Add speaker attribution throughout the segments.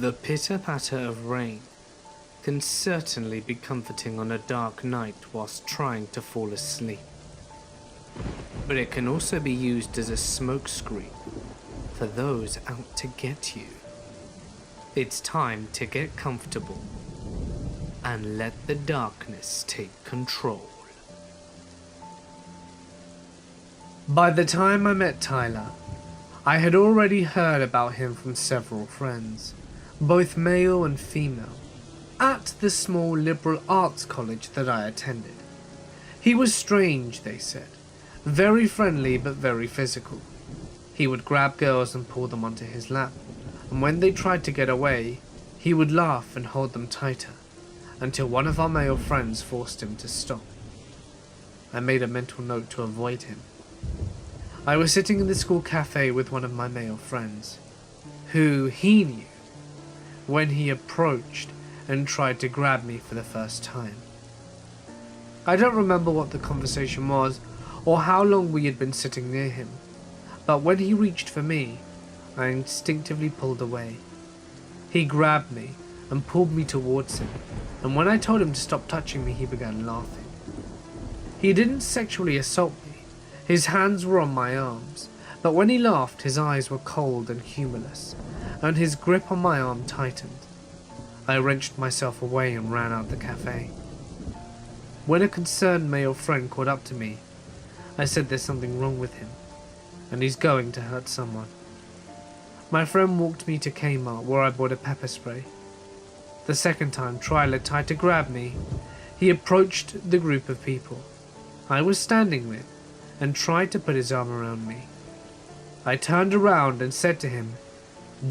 Speaker 1: The pitter-patter of rain can certainly be comforting on a dark night whilst trying to fall asleep. But it can also be used as a smokescreen for those out to get you. It's time to get comfortable and let the darkness take control. By the time I met Tyler, I had already heard about him from several friends, both male and female, at the small liberal arts college that I attended. He was strange, they said, very friendly but very physical. He would grab girls and pull them onto his lap, and when they tried to get away, he would laugh and hold them tighter, until one of our male friends forced him to stop. I made a mental note to avoid him. I was sitting in the school cafe with one of my male friends, who he knew, when he approached and tried to grab me for the first time. I don't remember what the conversation was or how long we had been sitting near him, but when he reached for me, I instinctively pulled away. He grabbed me and pulled me towards him, and when I told him to stop touching me, he began laughing. He didn't sexually assault me. His hands were on my arms, but when he laughed, his eyes were cold and humorless, and his grip on my arm tightened. I wrenched myself away and ran out the cafe. When a concerned male friend caught up to me, I said there's something wrong with him, and he's going to hurt someone. My friend walked me to Kmart, where I bought a pepper spray. The second time Tyler tried to grab me, he approached the group of people I was standing with and tried to put his arm around me. I turned around and said to him,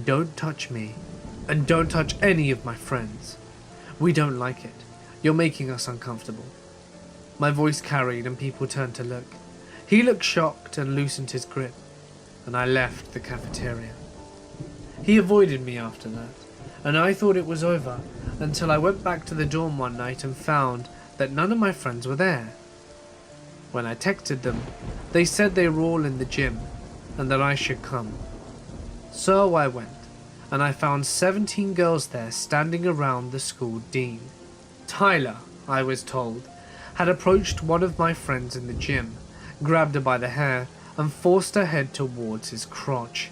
Speaker 1: "Don't touch me, and don't touch any of my friends. We don't like it. You're making us uncomfortable." My voice carried and people turned to look. He looked shocked and loosened his grip, and I left the cafeteria. He avoided me after that, and I thought it was over until I went back to the dorm one night and found that none of my friends were there. When I texted them, they said they were all in the gym and that I should come. So I went, and I found 17 girls there standing around the school dean. Tyler, I was told, had approached one of my friends in the gym, grabbed her by the hair, and forced her head towards his crotch.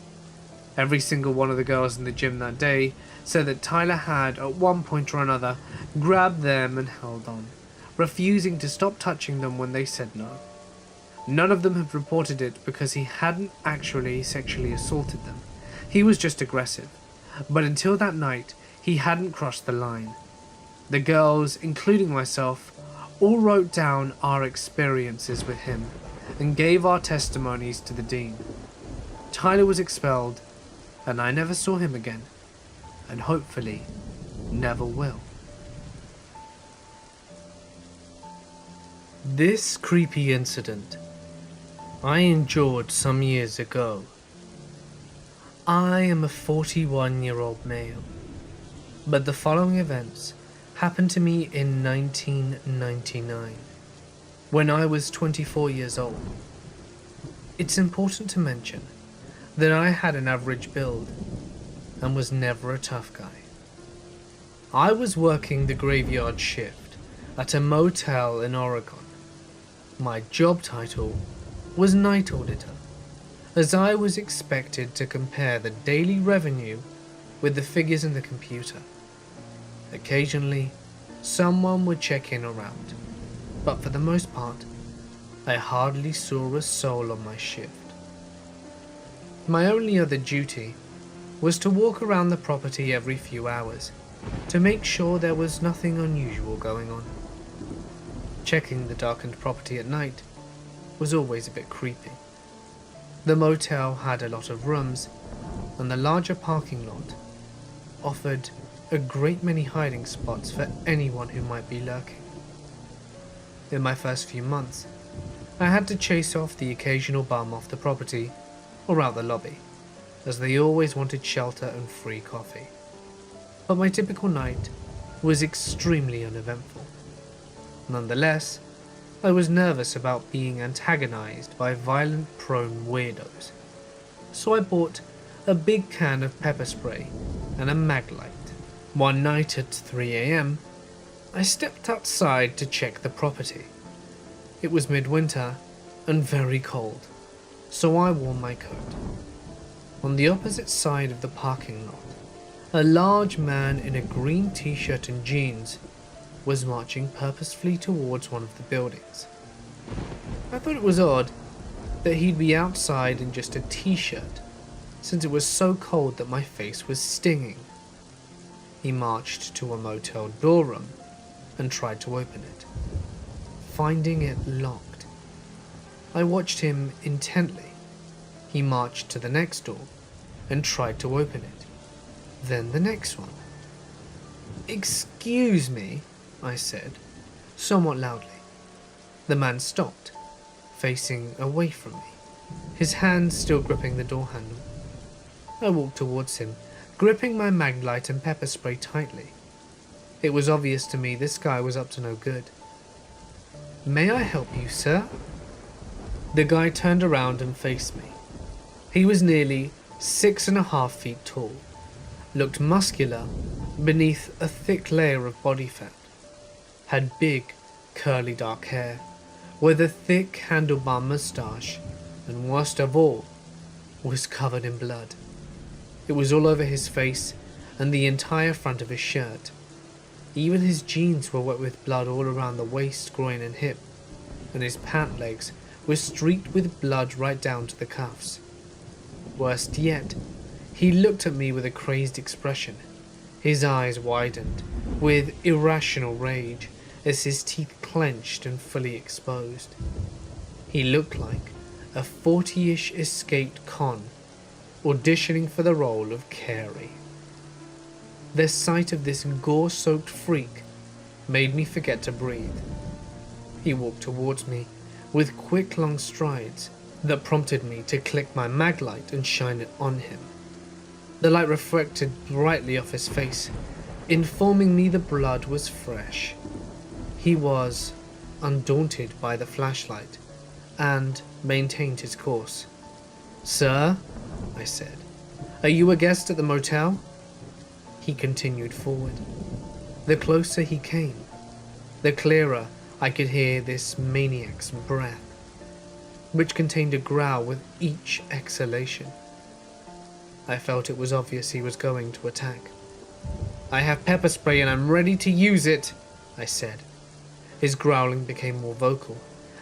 Speaker 1: Every single one of the girls in the gym that day said that Tyler had, at one point or another, grabbed them and held on, refusing to stop touching them when they said no. None of them had reported it because he hadn't actually sexually assaulted them. He was just aggressive. But until that night, he hadn't crossed the line. The girls, including myself, all wrote down our experiences with him and gave our testimonies to the dean. Tyler was expelled, and I never saw him again, and hopefully never will. This creepy incident I endured some years ago. I am a 41-year-old male, but the following events happened to me in 1999, when I was 24 years old. It's important to mention that I had an average build and was never a tough guy. I was working the graveyard shift at a motel in Oregon. My job title was night auditor, as I was expected to compare the daily revenue with the figures in the computer. Occasionally, someone would check in around, but for the most part, I hardly saw a soul on my shift. My only other duty was to walk around the property every few hours to make sure there was nothing unusual going on. Checking the darkened property at night was always a bit creepy. The motel had a lot of rooms, and the larger parking lot offered a great many hiding spots for anyone who might be lurking. In my first few months, I had to chase off the occasional bum off the property or out the lobby, as they always wanted shelter and free coffee. But my typical night was extremely uneventful. Nonetheless, I was nervous about being antagonized by violent-prone weirdos, so I bought a big can of pepper spray and a mag light One night at 3 a.m, I stepped outside to check the property. It was midwinter and very cold, so I wore my coat. On the opposite side of the parking lot, a large man in a green t-shirt and jeans was marching purposefully towards one of the buildings. I thought it was odd that he'd be outside in just a t-shirt, since it was so cold that my face was stinging. He marched to a motel doorroom and tried to open it, finding it locked. I watched him intently. He marched to the next door and tried to open it, then the next one. "Excuse me," I said, somewhat loudly. The man stopped, facing away from me, his hand still gripping the door handle. I walked towards him, gripping my maglite and pepper spray tightly. It was obvious to me this guy was up to no good. "May I help you, sir?" The guy turned around and faced me. He was nearly 6.5 feet tall, looked muscular beneath a thick layer of body fat, had big, curly dark hair, with a thick handlebar moustache, and worst of all, was covered in blood. It was all over his face and the entire front of his shirt. Even his jeans were wet with blood all around the waist, groin and hip, and his pant legs were streaked with blood right down to the cuffs. Worst yet, he looked at me with a crazed expression. His eyes widened with irrational rage as his teeth clenched and fully exposed. He looked like a 40-ish escaped con auditioning for the role of Carey. The sight of this gore-soaked freak made me forget to breathe. He walked towards me with quick long strides that prompted me to click my maglite and shine it on him. The light reflected brightly off his face, informing me the blood was fresh. He was undaunted by the flashlight and maintained his course. "Sir," I said, "are you a guest at the motel?" He continued forward. The closer he came, the clearer I could hear this maniac's breath, which contained a growl with each exhalation. I felt it was obvious he was going to attack. "I have pepper spray and I'm ready to use it," I said. His growling became more vocal,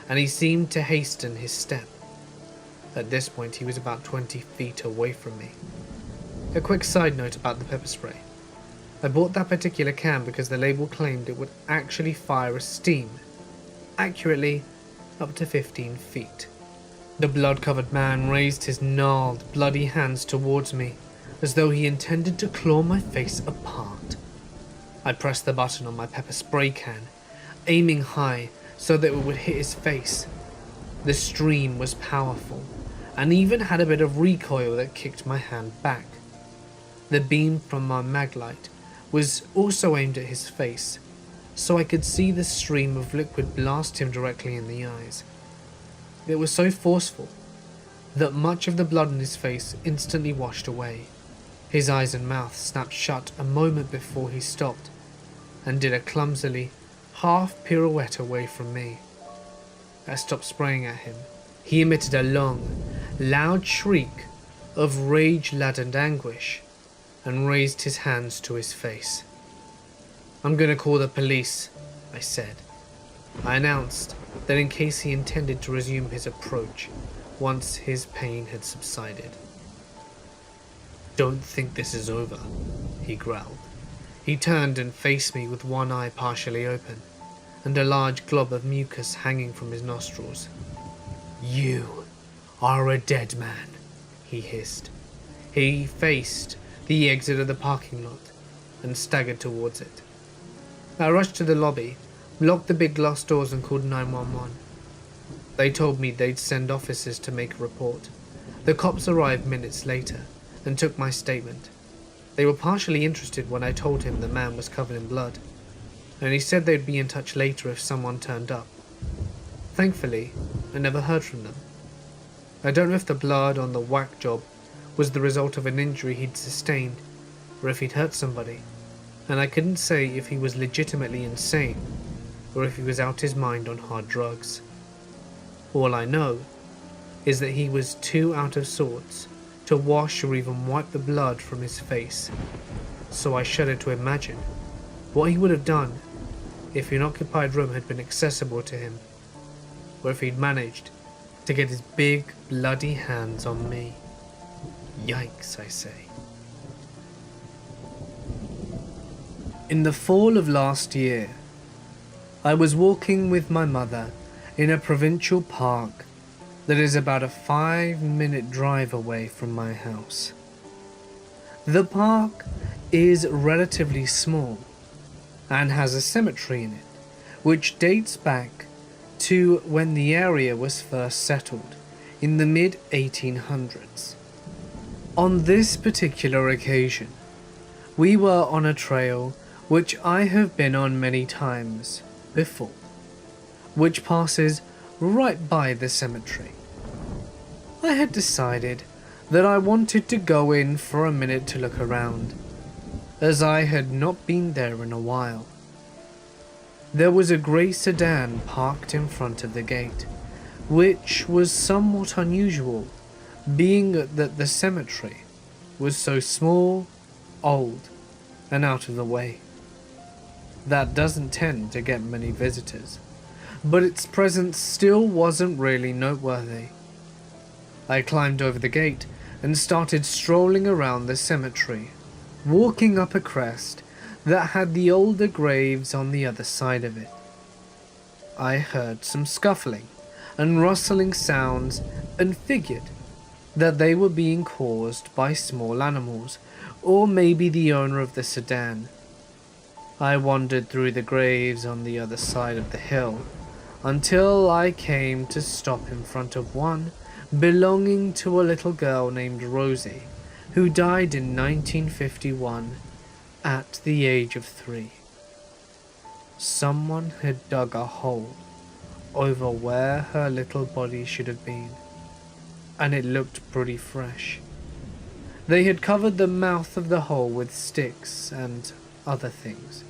Speaker 1: and he seemed to hasten his step. At this point, he was about 20 feet away from me. A quick side note about the pepper spray. I bought that particular can because the label claimed it would actually fire a steam, accurately up to 15 feet. The blood-covered man raised his gnarled, bloody hands towards me, as though he intended to claw my face apart. I pressed the button on my pepper spray can, aiming high so that it would hit his face. The stream was powerful, and even had a bit of recoil that kicked my hand back. The beam from my maglite was also aimed at his face, so I could see the stream of liquid blast him directly in the eyes. It was so forceful that much of the blood on his face instantly washed away. His eyes and mouth snapped shut a moment before he stopped and did a clumsily half pirouette away from me. I stopped spraying at him. He emitted a long, loud shriek of rage-laden anguish and raised his hands to his face. "I'm gonna call the police," I said. I announced that in case he intended to resume his approach once his pain had subsided. "Don't think this is over," he growled. He turned and faced me with one eye partially open and a large glob of mucus hanging from his nostrils. "You are a dead man," he hissed. He faced the exit of the parking lot and staggered towards it. I rushed to the lobby, locked the big glass doors and called 911. They told me they'd send officers to make a report. The cops arrived minutes later and took my statement. They were partially interested when I told him the man was covered in blood, and he said they'd be in touch later if someone turned up. Thankfully, I never heard from them. I don't know if the blood on the whack job was the result of an injury he'd sustained, or if he'd hurt somebody, and I couldn't say if he was legitimately insane or if he was out his mind on hard drugs. All I know is that he was too out of sorts to wash or even wipe the blood from his face, so I shudder to imagine what he would have done if an occupied room had been accessible to him, or if he'd managed to get his big bloody hands on me. Yikes, I say. In the fall of last year, I was walking with my mother in a provincial park that is about a 5-minute drive away from my house. The park is relatively small and has a cemetery in it, which dates back to when the area was first settled in the mid-1800s. On this particular occasion, we were on a trail which I have been on many times before, which passes right by the cemetery. I had decided that I wanted to go in for a minute to look around, as I had not been there in a while. There was a grey sedan parked in front of the gate, which was somewhat unusual, being that the cemetery was so small, old, and out of the way. That doesn't tend to get many visitors, but its presence still wasn't really noteworthy. I climbed over the gate and started strolling around the cemetery, walking up a crest that had the older graves on the other side of it. I heard some scuffling and rustling sounds and figured that they were being caused by small animals, or maybe the owner of the sedan. I wandered through the graves on the other side of the hill until I came to stop in front of one belonging to a little girl named Rosie, who died in 1951 at the age of 3. Someone had dug a hole over where her little body should have been, and it looked pretty fresh. They had covered the mouth of the hole with sticks and other things,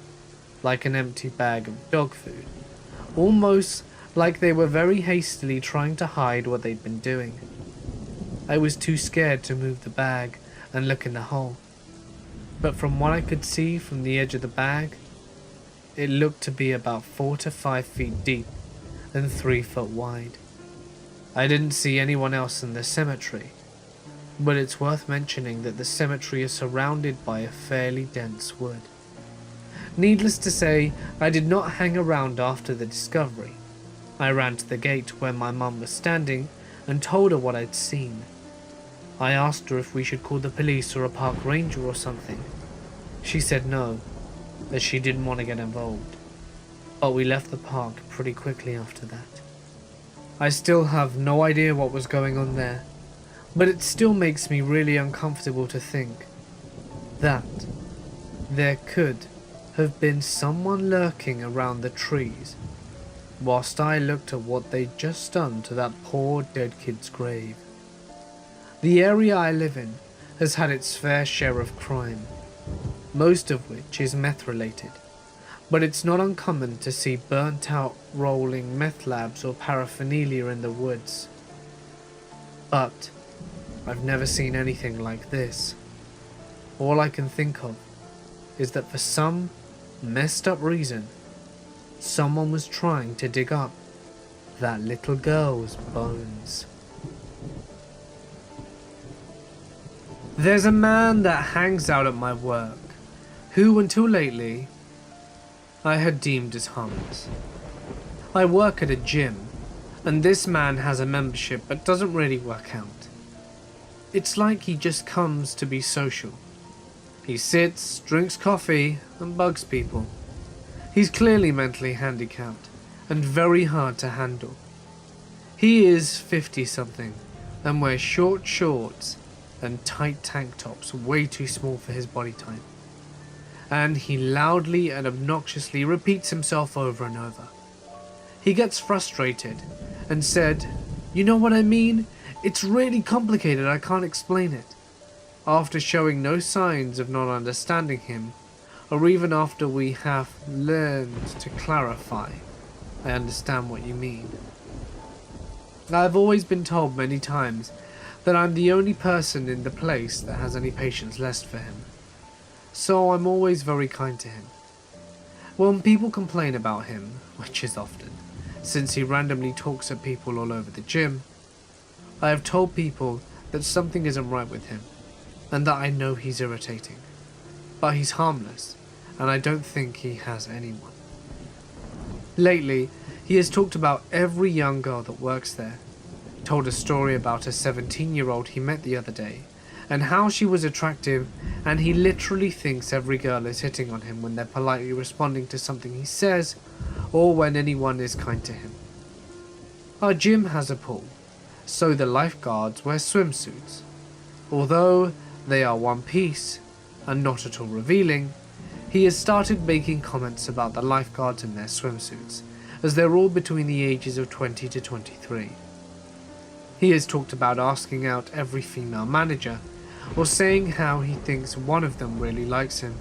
Speaker 1: like an empty bag of dog food, almost like they were very hastily trying to hide what they'd been doing. I was too scared to move the bag and look in the hole, but from what I could see from the edge of the bag, it looked to be about 4 to 5 feet deep and 3 foot wide. I didn't see anyone else in the cemetery, but it's worth mentioning that the cemetery is surrounded by a fairly dense wood. Needless to say, I did not hang around after the discovery. I ran to the gate where my mum was standing and told her what I'd seen. I asked her if we should call the police or a park ranger or something. She said no, as she didn't want to get involved. But we left the park pretty quickly after that. I still have no idea what was going on there, but it still makes me really uncomfortable to think that there could have been someone lurking around the trees whilst I looked at what they'd just done to that poor dead kid's grave. The area I live in has had its fair share of crime, most of which is meth related, but it's not uncommon to see burnt out rolling meth labs or paraphernalia in the woods. But I've never seen anything like this. All I can think of is that for some messed up reason, someone was trying to dig up that little girl's bones. There's a man that hangs out at my work, who until lately I had deemed as harmless. I work at a gym, and this man has a membership but doesn't really work out. It's like he just comes to be social. He sits, drinks coffee, and bugs people. He's clearly mentally handicapped and very hard to handle. He is 50-something and wears short shorts and tight tank tops way too small for his body type. And he loudly and obnoxiously repeats himself over and over. He gets frustrated and said, "You know what I mean? It's really complicated, I can't explain it." After showing no signs of not understanding him, or even after we have learned to clarify, I understand what you mean. I've always been told many times that I'm the only person in the place that has any patience left for him, so I'm always very kind to him. When people complain about him, which is often, since he randomly talks at people all over the gym, I have told people that something isn't right with him, and that I know he's irritating. But he's harmless, and I don't think he has anyone. Lately, he has talked about every young girl that works there, told a story about a 17-year-old he met the other day, and how she was attractive, and he literally thinks every girl is hitting on him when they're politely responding to something he says, or when anyone is kind to him. Our gym has a pool, so the lifeguards wear swimsuits. Although they are one piece, and not at all revealing, he has started making comments about the lifeguards in their swimsuits, as they're all between the ages of 20 to 23. He has talked about asking out every female manager, or saying how he thinks one of them really likes him,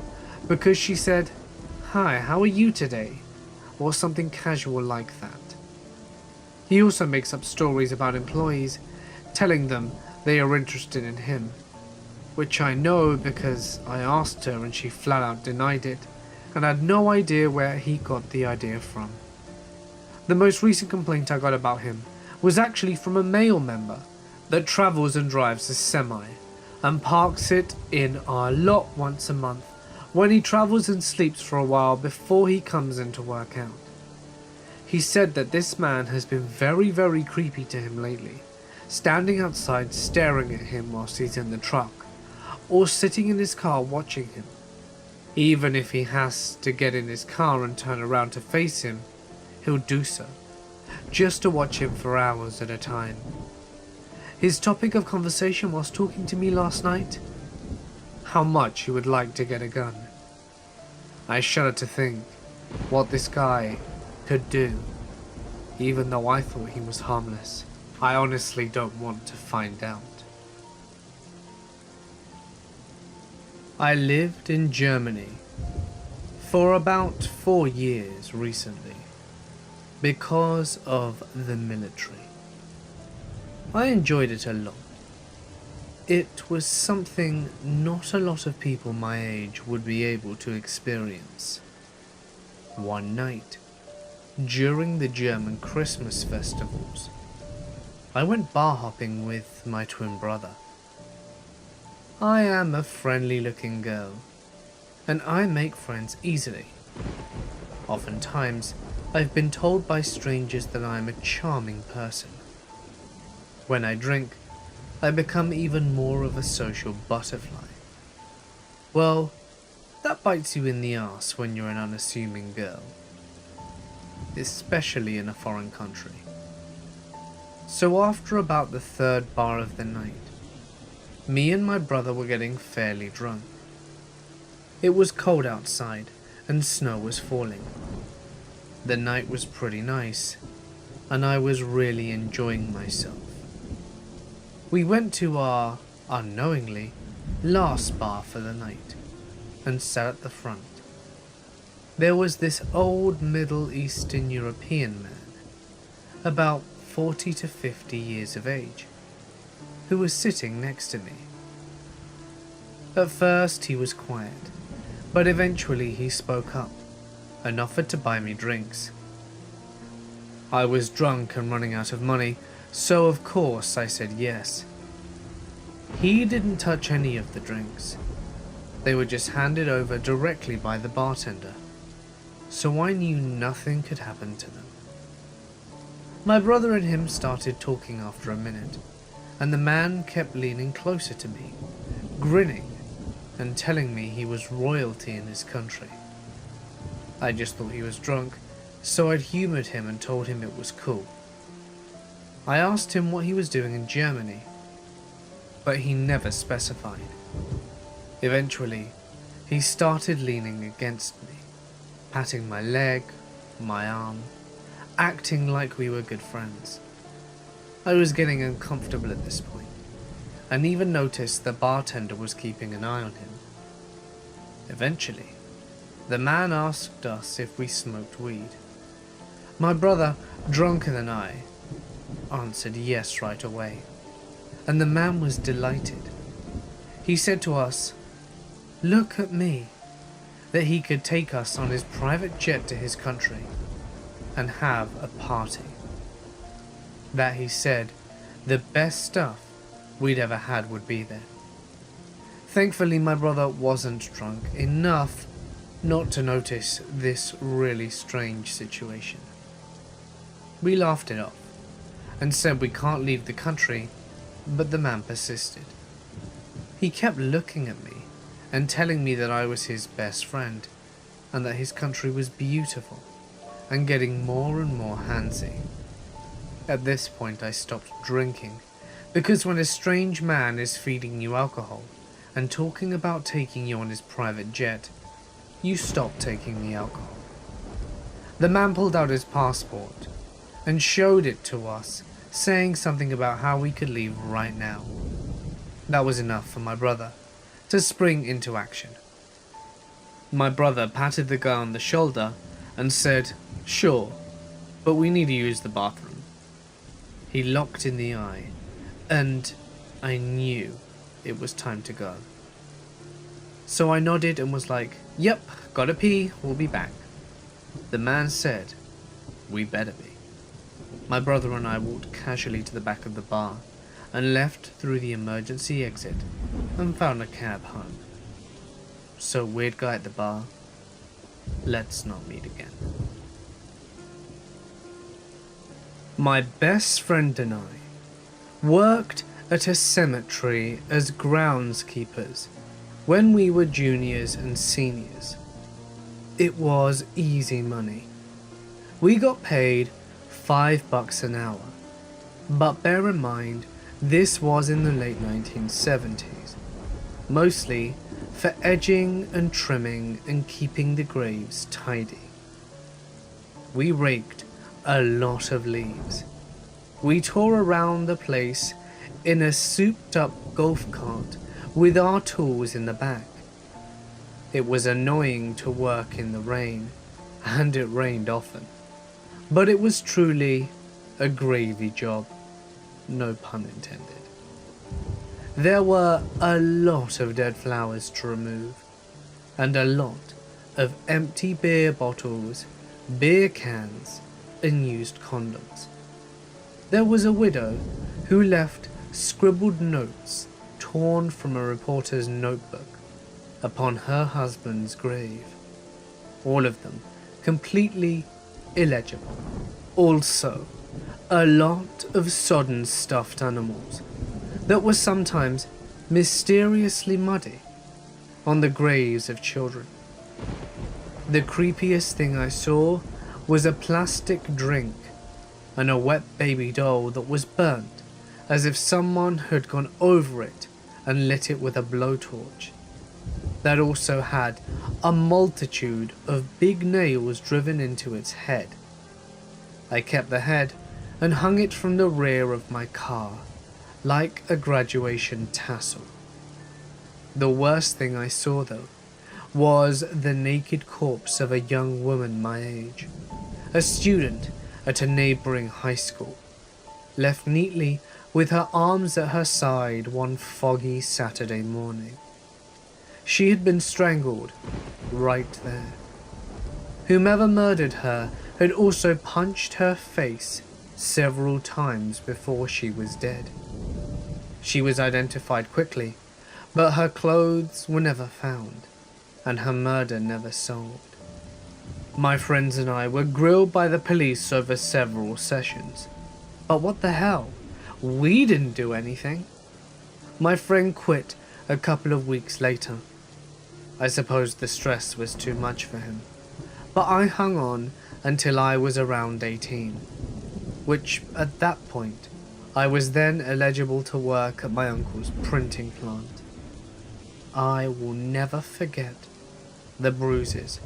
Speaker 1: because she said, "Hi, how are you today?" or something casual like that. He also makes up stories about employees, telling them they are interested in him, which I know because I asked her and she flat out denied it, and had no idea where he got the idea from. The most recent complaint I got about him was actually from a male member that travels and drives a semi, and parks it in our lot once a month when he travels and sleeps for a while before he comes in to work out. He said that this man has been very, very creepy to him lately, standing outside staring at him whilst he's in the truck, or sitting in his car watching him. Even if he has to get in his car and turn around to face him, he'll do so, just to watch him for hours at a time. His topic of conversation whilst talking to me last night? How much he would like to get a gun. I shudder to think what this guy could do, even though I thought he was harmless. I honestly don't want to find out. I lived in Germany for about 4 years recently because of the military. I enjoyed it a lot. It was something not a lot of people my age would be able to experience. One night, during the German Christmas festivals, I went bar hopping with my twin brother. I am a friendly looking girl, and I make friends easily. Oftentimes, I've been told by strangers that I am a charming person. When I drink, I become even more of a social butterfly. Well, that bites you in the ass when you're an unassuming girl, especially in a foreign country. So after about the third bar of the night, me and my brother were getting fairly drunk. It was cold outside and snow was falling. The night was pretty nice, and I was really enjoying myself. We went to our, unknowingly, last bar for the night, and sat at the front. There was this old Middle Eastern European man, about 40 to 50 years of age, who was sitting next to me. At first he was quiet, but eventually he spoke up and offered to buy me drinks. I was drunk and running out of money, so of course I said yes. He didn't touch any of the drinks. They were just handed over directly by the bartender, so I knew nothing could happen to them. My brother and him started talking after a minute, and the man kept leaning closer to me, grinning and telling me he was royalty in his country. I just thought he was drunk, so I'd humoured him and told him it was cool. I asked him what he was doing in Germany, but he never specified. Eventually, he started leaning against me, patting my leg, my arm, acting like we were good friends. I was getting uncomfortable at this point, and even noticed the bartender was keeping an eye on him. Eventually, The man asked us if we smoked weed. My brother, drunker than I, answered yes right away, and the man was delighted. He said to us, "Look at me," that he could take us on his private jet to his country and have a party. That he said the best stuff we'd ever had would be there. Thankfully, my brother wasn't drunk enough not to notice this really strange situation. We laughed it off and said we can't leave the country, but the man persisted. He kept looking at me and telling me that I was his best friend and that his country was beautiful, and getting more and more handsy. At this point I stopped drinking, because when a strange man is feeding you alcohol and talking about taking you on his private jet, you stop taking the alcohol. The man pulled out his passport and showed it to us, saying something about how we could leave right now. That was enough for my brother to spring into action. My brother patted the guy on the shoulder and said, "Sure, but we need to use the bathroom." He looked in the eye, and I knew it was time to go. So I nodded and was like, "Yep, gotta pee, we'll be back." The man said, "We better be." My brother and I walked casually to the back of the bar and left through the emergency exit and found a cab home. So weird guy at the bar, let's not meet again. My best friend and I worked at a cemetery as groundskeepers when we were juniors and seniors. It was easy money. We got paid $5 an hour, but bear in mind this was in the late 1970s, mostly for edging and trimming and keeping the graves tidy. We raked a lot of leaves. We tore around the place in a souped-up golf cart with our tools in the back. It was annoying to work in the rain, and it rained often, but it was truly a gravy job, no pun intended. There were a lot of dead flowers to remove, and a lot of empty beer bottles, beer cans, and used condoms. There was a widow who left scribbled notes torn from a reporter's notebook upon her husband's grave, all of them completely illegible. Also, a lot of sodden stuffed animals that were sometimes mysteriously muddy on the graves of children. The creepiest thing I saw was a plastic drink and a wet baby doll that was burnt as if someone had gone over it and lit it with a blowtorch. That also had a multitude of big nails driven into its head. I kept the head and hung it from the rear of my car like a graduation tassel. The worst thing I saw, though, was the naked corpse of a young woman my age, a student at a neighboring high school, left neatly with her arms at her side one foggy Saturday morning. She had been strangled right there. Whomever murdered her had also punched her face several times before she was dead. She was identified quickly, but her clothes were never found, and her murder never solved. My friends and I were grilled by the police over several sessions. But what the hell? We didn't do anything. My friend quit a couple of weeks later. I suppose the stress was too much for him, but I hung on until I was around 18, which at that point I was then eligible to work at my uncle's printing plant. I will never forget the bruises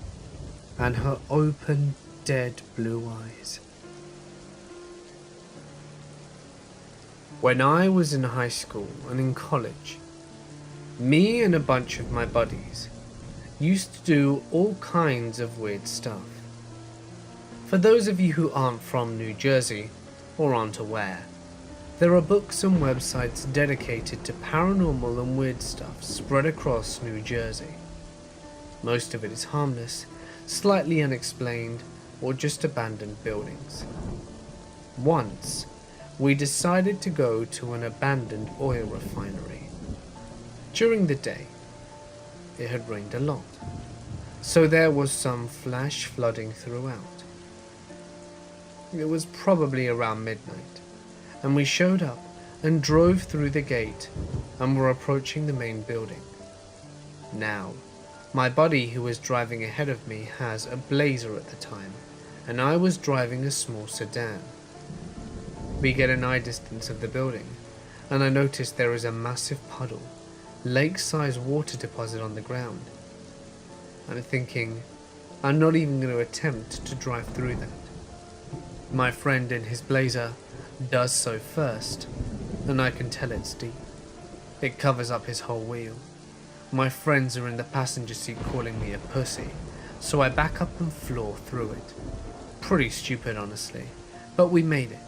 Speaker 1: and her open, dead blue eyes. When I was in high school and in college, me and a bunch of my buddies used to do all kinds of weird stuff. For those of you who aren't from New Jersey or aren't aware, there are books and websites dedicated to paranormal and weird stuff spread across New Jersey. Most of it is harmless, slightly unexplained, or just abandoned buildings. Once, we decided to go to an abandoned oil refinery. During the day, it had rained a lot, so there was some flash flooding throughout. It was probably around midnight, and we showed up and drove through the gate and were approaching the main building. Now, my buddy who was driving ahead of me has a Blazer at the time, and I was driving a small sedan. We get an eye distance of the building, and I notice there is a massive puddle, lake-sized water deposit on the ground. I'm thinking, I'm not even going to attempt to drive through that. My friend in his Blazer does so first, and I can tell it's deep. It covers up his whole wheel. My friends are in the passenger seat calling me a pussy, so I back up and floor through it. Pretty stupid, honestly, but we made it.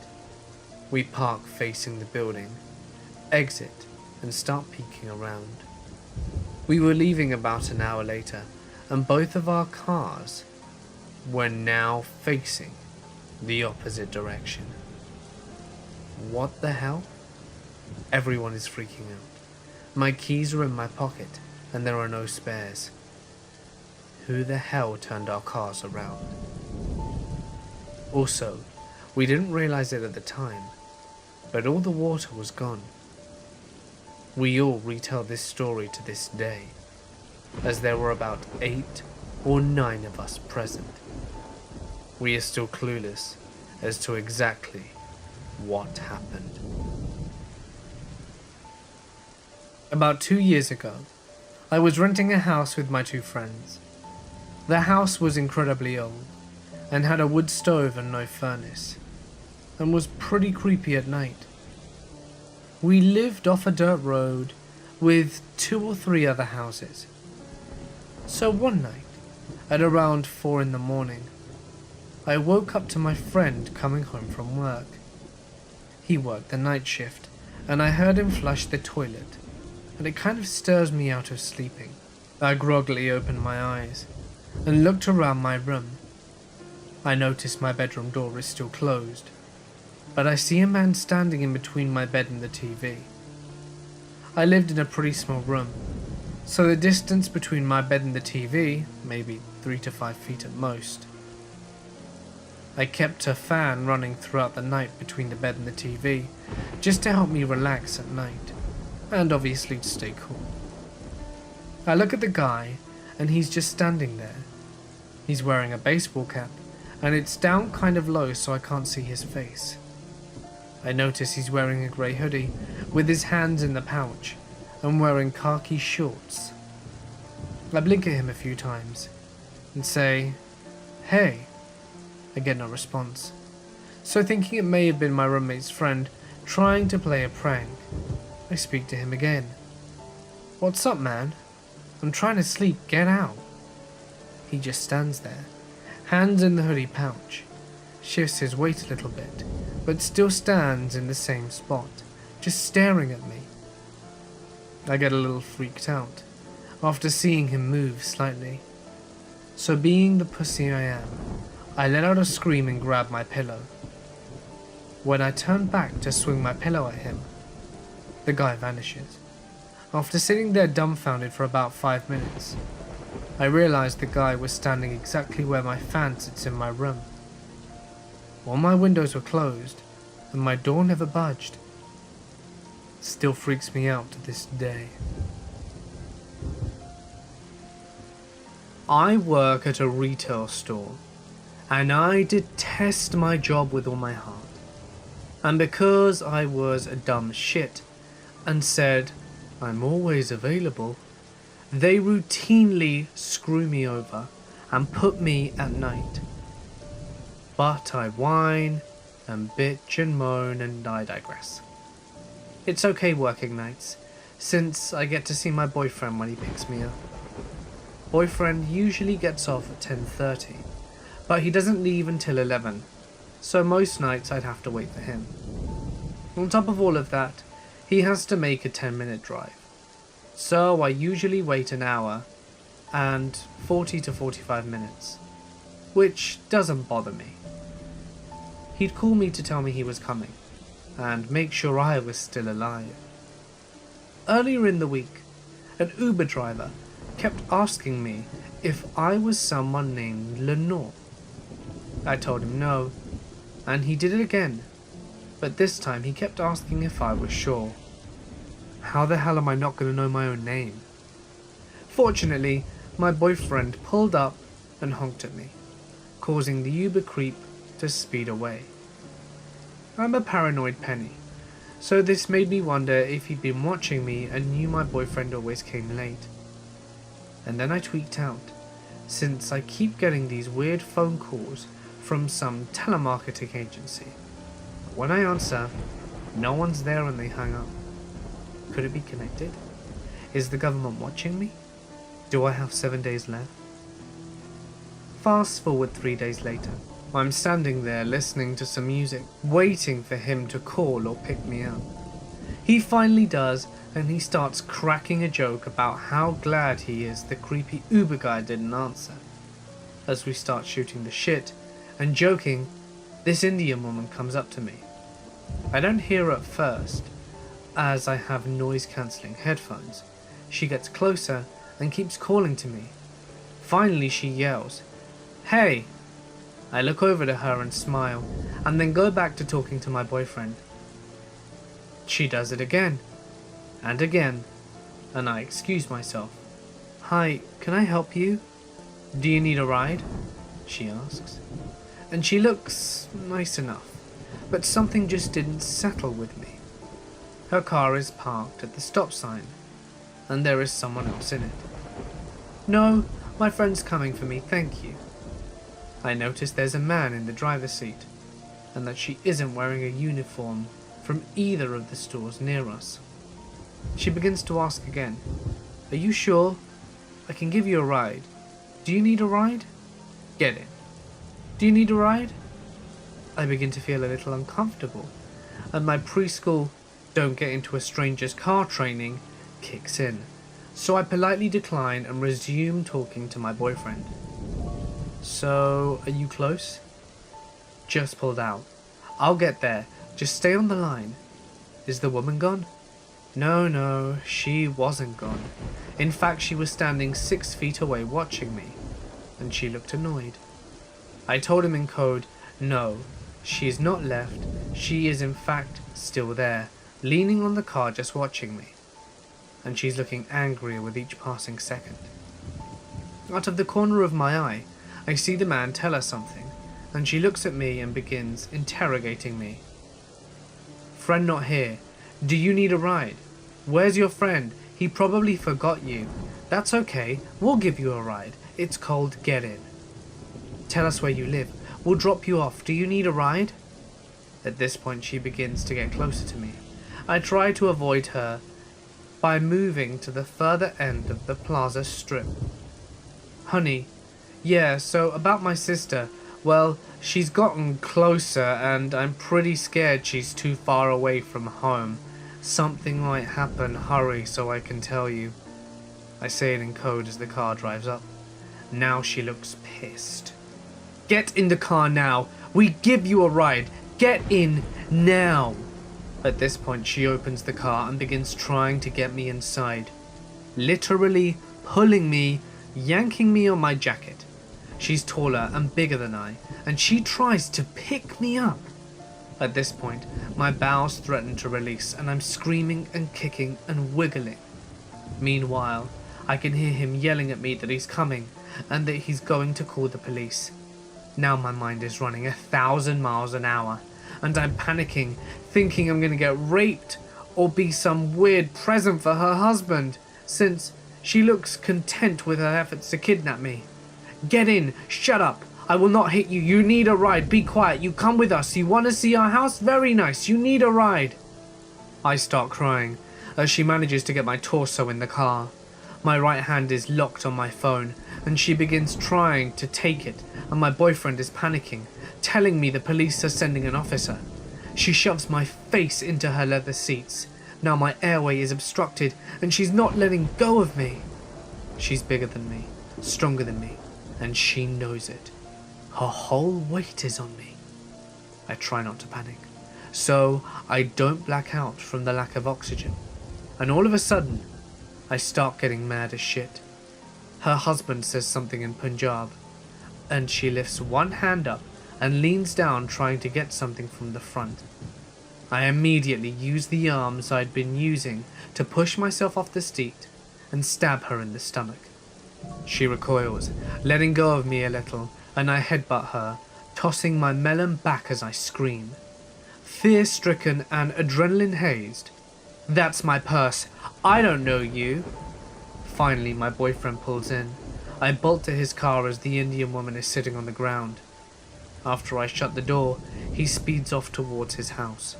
Speaker 1: We park facing the building, exit, and start peeking around. We were leaving about an hour later, and both of our cars were now facing the opposite direction. What the hell? Everyone is freaking out. My keys are in my pocket, and there are no spares. Who the hell turned our cars around? Also, we didn't realize it at the time, but all the water was gone. We all retell this story to this day, as there were about 8 or 9 of us present. We are still clueless as to exactly what happened. About 2 years ago, I was renting a house with my 2 friends. The house was incredibly old and had a wood stove and no furnace, and was pretty creepy at night. We lived off a dirt road with 2 or 3 other houses. So one night, at around 4 in the morning, I woke up to my friend coming home from work. He worked the night shift, and I heard him flush the toilet, and it kind of stirs me out of sleeping. I groggily opened my eyes and looked around my room. I noticed my bedroom door is still closed, but I see a man standing in between my bed and the TV. I lived in a pretty small room, so the distance between my bed and the TV, maybe 3 to 5 feet at most. I kept a fan running throughout the night between the bed and the TV, just to help me relax at night, and obviously to stay cool. I look at the guy, and he's just standing there. He's wearing a baseball cap, and it's down kind of low so I can't see his face. I notice he's wearing a grey hoodie, with his hands in the pouch, and wearing khaki shorts. I blink at him a few times, and say, "Hey." I get no response, so thinking it may have been my roommate's friend trying to play a prank, I speak to him again. "What's up, man? I'm trying to sleep, get out." He just stands there, hands in the hoodie pouch, shifts his weight a little bit, but still stands in the same spot, just staring at me. I get a little freaked out after seeing him move slightly, so being the pussy I am, I let out a scream and grabbed my pillow. When I turn back to swing my pillow at him, the guy vanishes. After sitting there dumbfounded for about 5 minutes, I realized the guy was standing exactly where my fan sits in my room. All my windows were closed, and my door never budged. Still freaks me out to this day. I work at a retail store, and I detest my job with all my heart. And because I was a dumb shit and said, "I'm always available," they routinely screw me over and put me at night. But I whine and bitch and moan, and I digress. It's okay working nights, since I get to see my boyfriend when he picks me up. boyfriend usually gets off at 10:30, but he doesn't leave until 11, so most nights I'd have to wait for him. On top of all of that, he has to make a 10-minute drive, so I usually wait an hour and 40 to 45 minutes, which doesn't bother me. He'd call me to tell me he was coming, and make sure I was still alive. Earlier in the week, an Uber driver kept asking me if I was someone named Lenore. I told him no, and he did it again, but this time he kept asking if I was sure. How the hell am I not going to know my own name? Fortunately, my boyfriend pulled up and honked at me, causing the Uber creep to speed away. I'm a paranoid penny, so this made me wonder if he'd been watching me and knew my boyfriend always came late. And then I tweaked out, since I keep getting these weird phone calls from some telemarketing agency. When I answer, no one's there and they hang up. Could it be connected? Is the government watching me? Do I have 7 days left? Fast forward 3 days later. I'm standing there listening to some music, waiting for him to call or pick me up. He finally does, and he starts cracking a joke about how glad he is the creepy Uber guy didn't answer. As we start shooting the shit and joking, this Indian woman comes up to me. I don't hear her at first, as I have noise-cancelling headphones. She gets closer and keeps calling to me. Finally she yells, "Hey!" I look over to her and smile, and then go back to talking to my boyfriend. She does it again, and again, and I excuse myself. "Hi, can I help you? Do you need a ride?" she asks. And she looks nice enough, but something just didn't settle with me. Her car is parked at the stop sign, and there is someone else in it. "No, my friend's coming for me, thank you." I notice there's a man in the driver's seat, and that she isn't wearing a uniform from either of the stores near us. She begins to ask again, "Are you sure? I can give you a ride. Do you need a ride? Get in. Do you need a ride?" I begin to feel a little uncomfortable, and my preschool "don't get into a stranger's car" training kicks in, so I politely decline and resume talking to my boyfriend. "So, are you close?" "Just pulled out. I'll get there. Just stay on the line." "Is the woman gone?" No, she wasn't gone. In fact, she was standing 6 feet away watching me, and she looked annoyed. I told him in code, "No, she is not left. She is in fact still there, leaning on the car just watching me. And she's looking angrier with each passing second." Out of the corner of my eye, I see the man tell her something, and she looks at me and begins interrogating me. "Friend not here. Do you need a ride? Where's your friend? He probably forgot you. That's okay. We'll give you a ride. It's cold. Get in. Tell us where you live. We'll drop you off. Do you need a ride?" At this point, she begins to get closer to me. I try to avoid her by moving to the further end of the plaza strip. "Honey, yeah, so about my sister, well, she's gotten closer and I'm pretty scared she's too far away from home. Something might happen, hurry so I can tell you." I say it in code as the car drives up. Now she looks pissed. "Get in the car now. We give you a ride. Get in now." At this point she opens the car and begins trying to get me inside. Literally pulling me, yanking me on my jacket. She's taller and bigger than I, and she tries to pick me up. At this point, my bowels threaten to release, and I'm screaming and kicking and wiggling. Meanwhile, I can hear him yelling at me that he's coming, and that he's going to call the police. Now my mind is running 1,000 miles an hour, and I'm panicking, thinking I'm going to get raped, or be some weird present for her husband, since she looks content with her efforts to kidnap me. "Get in! Shut up! I will not hit you! You need a ride! Be quiet! You come with us! You want to see our house? Very nice! You need a ride!" I start crying as she manages to get my torso in the car. My right hand is locked on my phone, and she begins trying to take it, and my boyfriend is panicking, telling me the police are sending an officer. She shoves my face into her leather seats. Now my airway is obstructed, and she's not letting go of me. She's bigger than me, stronger than me, and she knows it. Her whole weight is on me. I try not to panic, so I don't black out from the lack of oxygen. And all of a sudden, I start getting mad as shit. Her husband says something in Punjab, and she lifts one hand up and leans down trying to get something from the front. I immediately use the arms I'd been using to push myself off the seat and stab her in the stomach. She recoils, letting go of me a little, and I headbutt her, tossing my melon back as I scream. Fear-stricken and adrenaline-hazed. "That's my purse. I don't know you." Finally, my boyfriend pulls in. I bolt to his car as the Indian woman is sitting on the ground. After I shut the door, he speeds off towards his house.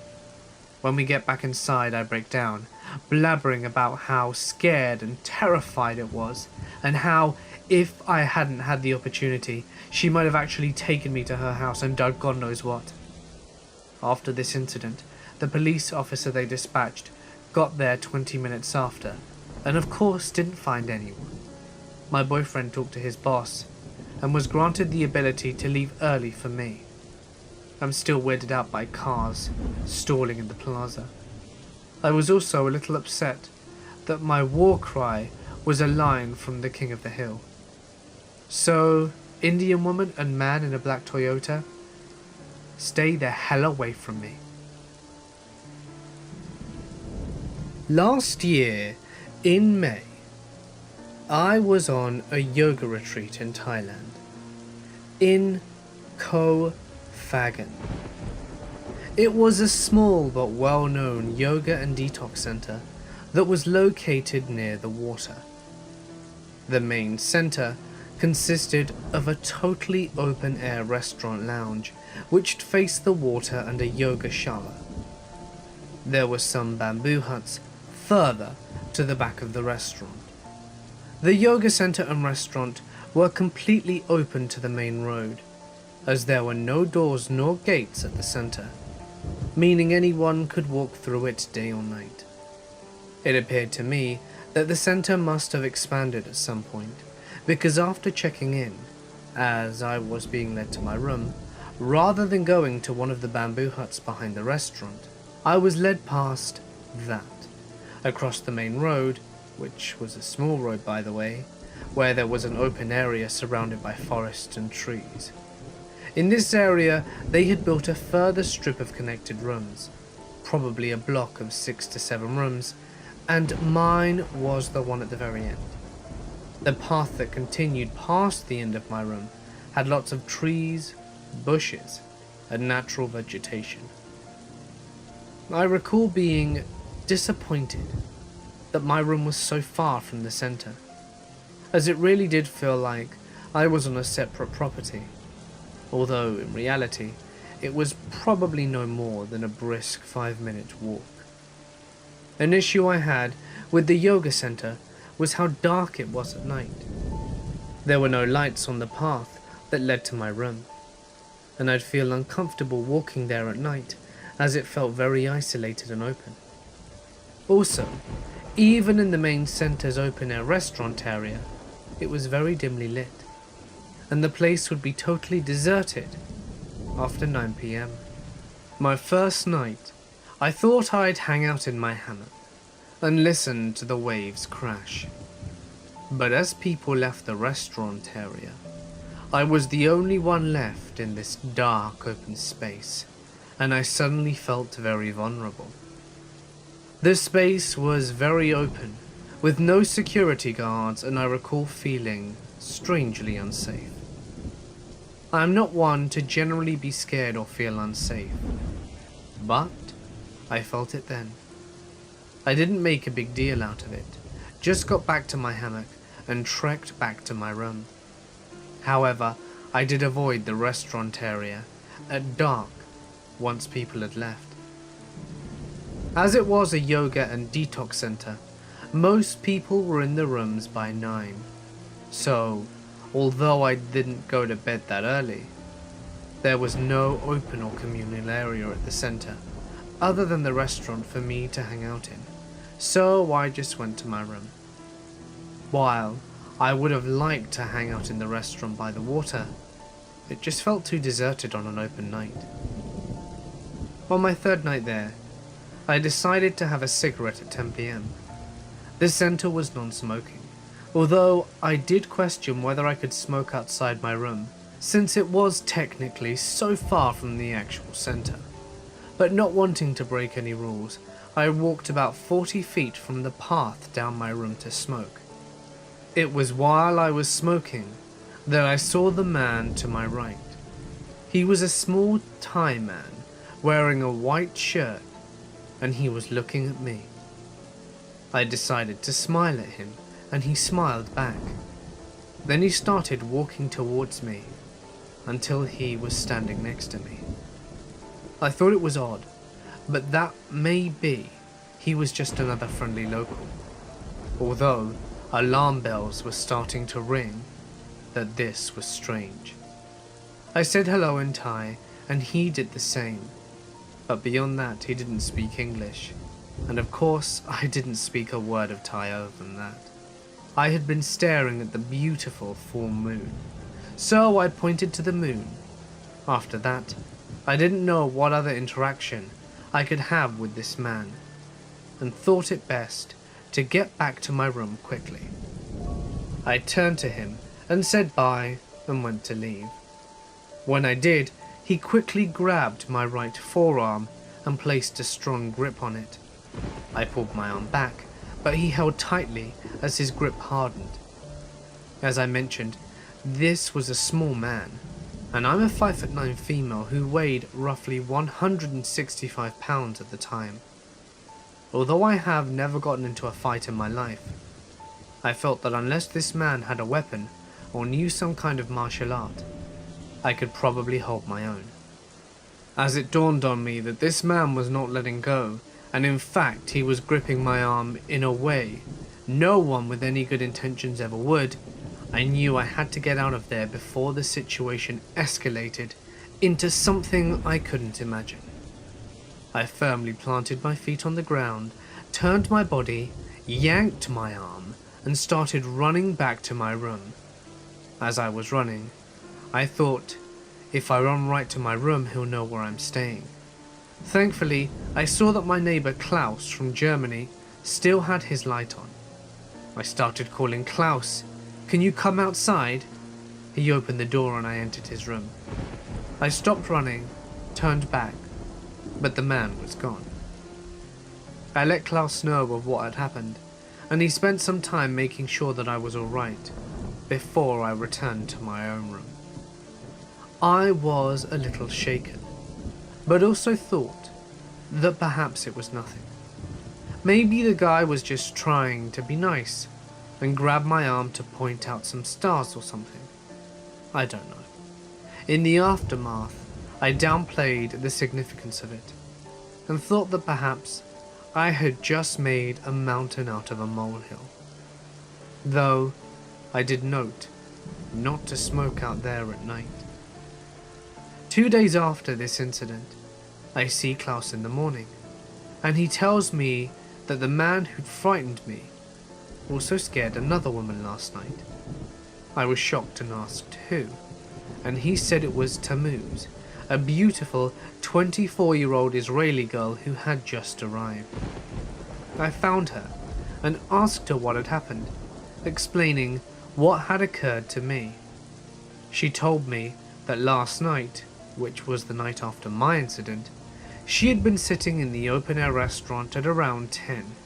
Speaker 1: When we get back inside, I break down, blabbering about how scared and terrified it was, and how, if I hadn't had the opportunity, she might have actually taken me to her house and done God knows what. After this incident, the police officer they dispatched got there 20 minutes after, and of course didn't find anyone. My boyfriend talked to his boss, and was granted the ability to leave early for me. I'm still weirded out by cars stalling in the plaza. I was also a little upset that my war cry was a line from the King of the Hill. So, Indian woman and man in a black Toyota, stay the hell away from me. Last year, in May, I was on a yoga retreat in Thailand, in Koh Phangan. It was a small but well-known yoga and detox center that was located near the water. The main center consisted of a totally open-air restaurant lounge which faced the water and a yoga shower. There were some bamboo huts further to the back of the restaurant. The yoga center and restaurant were completely open to the main road, as there were no doors nor gates at the center, meaning anyone could walk through it day or night. It appeared to me that the center must have expanded at some point, because after checking in, as I was being led to my room, rather than going to one of the bamboo huts behind the restaurant, I was led past that, across the main road, which was a small road by the way, where there was an open area surrounded by forests and trees. In this area, they had built a further strip of connected rooms, probably a block of 6 to 7 rooms, and mine was the one at the very end. The path that continued past the end of my room had lots of trees, bushes, and natural vegetation. I recall being disappointed that my room was so far from the center, as it really did feel like I was on a separate property, although in reality it was probably no more than a brisk 5-minute walk. An issue I had with the yoga center was how dark it was at night. There were no lights on the path that led to my room, and I'd feel uncomfortable walking there at night as it felt very isolated and open. Also, even in the main center's open-air restaurant area, it was very dimly lit, and the place would be totally deserted after 9 p.m. My first night, I thought I'd hang out in my hammock and listen to the waves crash. But as people left the restaurant area, I was the only one left in this dark open space, and I suddenly felt very vulnerable. The space was very open, with no security guards, and I recall feeling strangely unsafe. I am not one to generally be scared or feel unsafe, but I felt it then. I didn't make a big deal out of it, just got back to my hammock and trekked back to my room. However, I did avoid the restaurant area at dark once people had left. As it was a yoga and detox center, Most people were in the rooms by 9, so although I didn't go to bed that early, there was no open or communal area at the center, other than the restaurant for me to hang out in, so I just went to my room. While I would have liked to hang out in the restaurant by the water, it just felt too deserted on an open night. On my third night there, I decided to have a cigarette at 10 PM. The center was non-smoking, although I did question whether I could smoke outside my room, since it was technically so far from the actual center. But not wanting to break any rules, I walked about 40 feet from the path down my room to smoke. It was while I was smoking that I saw the man to my right. He was a small Thai man wearing a white shirt, and he was looking at me. I decided to smile at him, and he smiled back. Then he started walking towards me until he was standing next to me. I thought it was odd, but that may be he was just another friendly local, although alarm bells were starting to ring that this was strange. I said hello in Thai, and he did the same, but beyond that he didn't speak English, and of course I didn't speak a word of Thai other than that. I had been staring at the beautiful full moon, so I pointed to the moon. After that, I didn't know what other interaction I could have with this man, and thought it best to get back to my room quickly. I turned to him and said bye and went to leave. When I did, he quickly grabbed my right forearm and placed a strong grip on it. I pulled my arm back, but he held tightly as his grip hardened. As I mentioned, this was a small man, and I'm a 5'9" female who weighed roughly 165 pounds at the time. Although I have never gotten into a fight in my life, I felt that unless this man had a weapon or knew some kind of martial art, I could probably hold my own. As it dawned on me that this man was not letting go, and in fact he was gripping my arm in a way no one with any good intentions ever would, I knew I had to get out of there before the situation escalated into something I couldn't imagine. I firmly planted my feet on the ground, turned my body, yanked my arm, and started running back to my room. As I was running, I thought, if I run right to my room, he'll know where I'm staying. Thankfully, I saw that my neighbor Klaus from Germany still had his light on. I started calling, "Klaus, can you come outside?" He opened the door and I entered his room. I stopped running, turned back, but the man was gone. I let Klaus know of what had happened, and he spent some time making sure that I was alright before I returned to my own room. I was a little shaken, but also thought that perhaps it was nothing. Maybe the guy was just trying to be nice and grab my arm to point out some stars or something. I don't know. In the aftermath, I downplayed the significance of it and thought that perhaps I had just made a mountain out of a molehill. Though I did note not to smoke out there at night. 2 days after this incident, I see Klaus in the morning, and he tells me that the man who'd frightened me also scared another woman last night. I was shocked and asked who, and he said it was Tammuz, a beautiful 24-year-old Israeli girl who had just arrived. I found her and asked her what had happened, explaining what had occurred to me. She told me that last night, which was the night after my incident, she had been sitting in the open-air restaurant at around 10,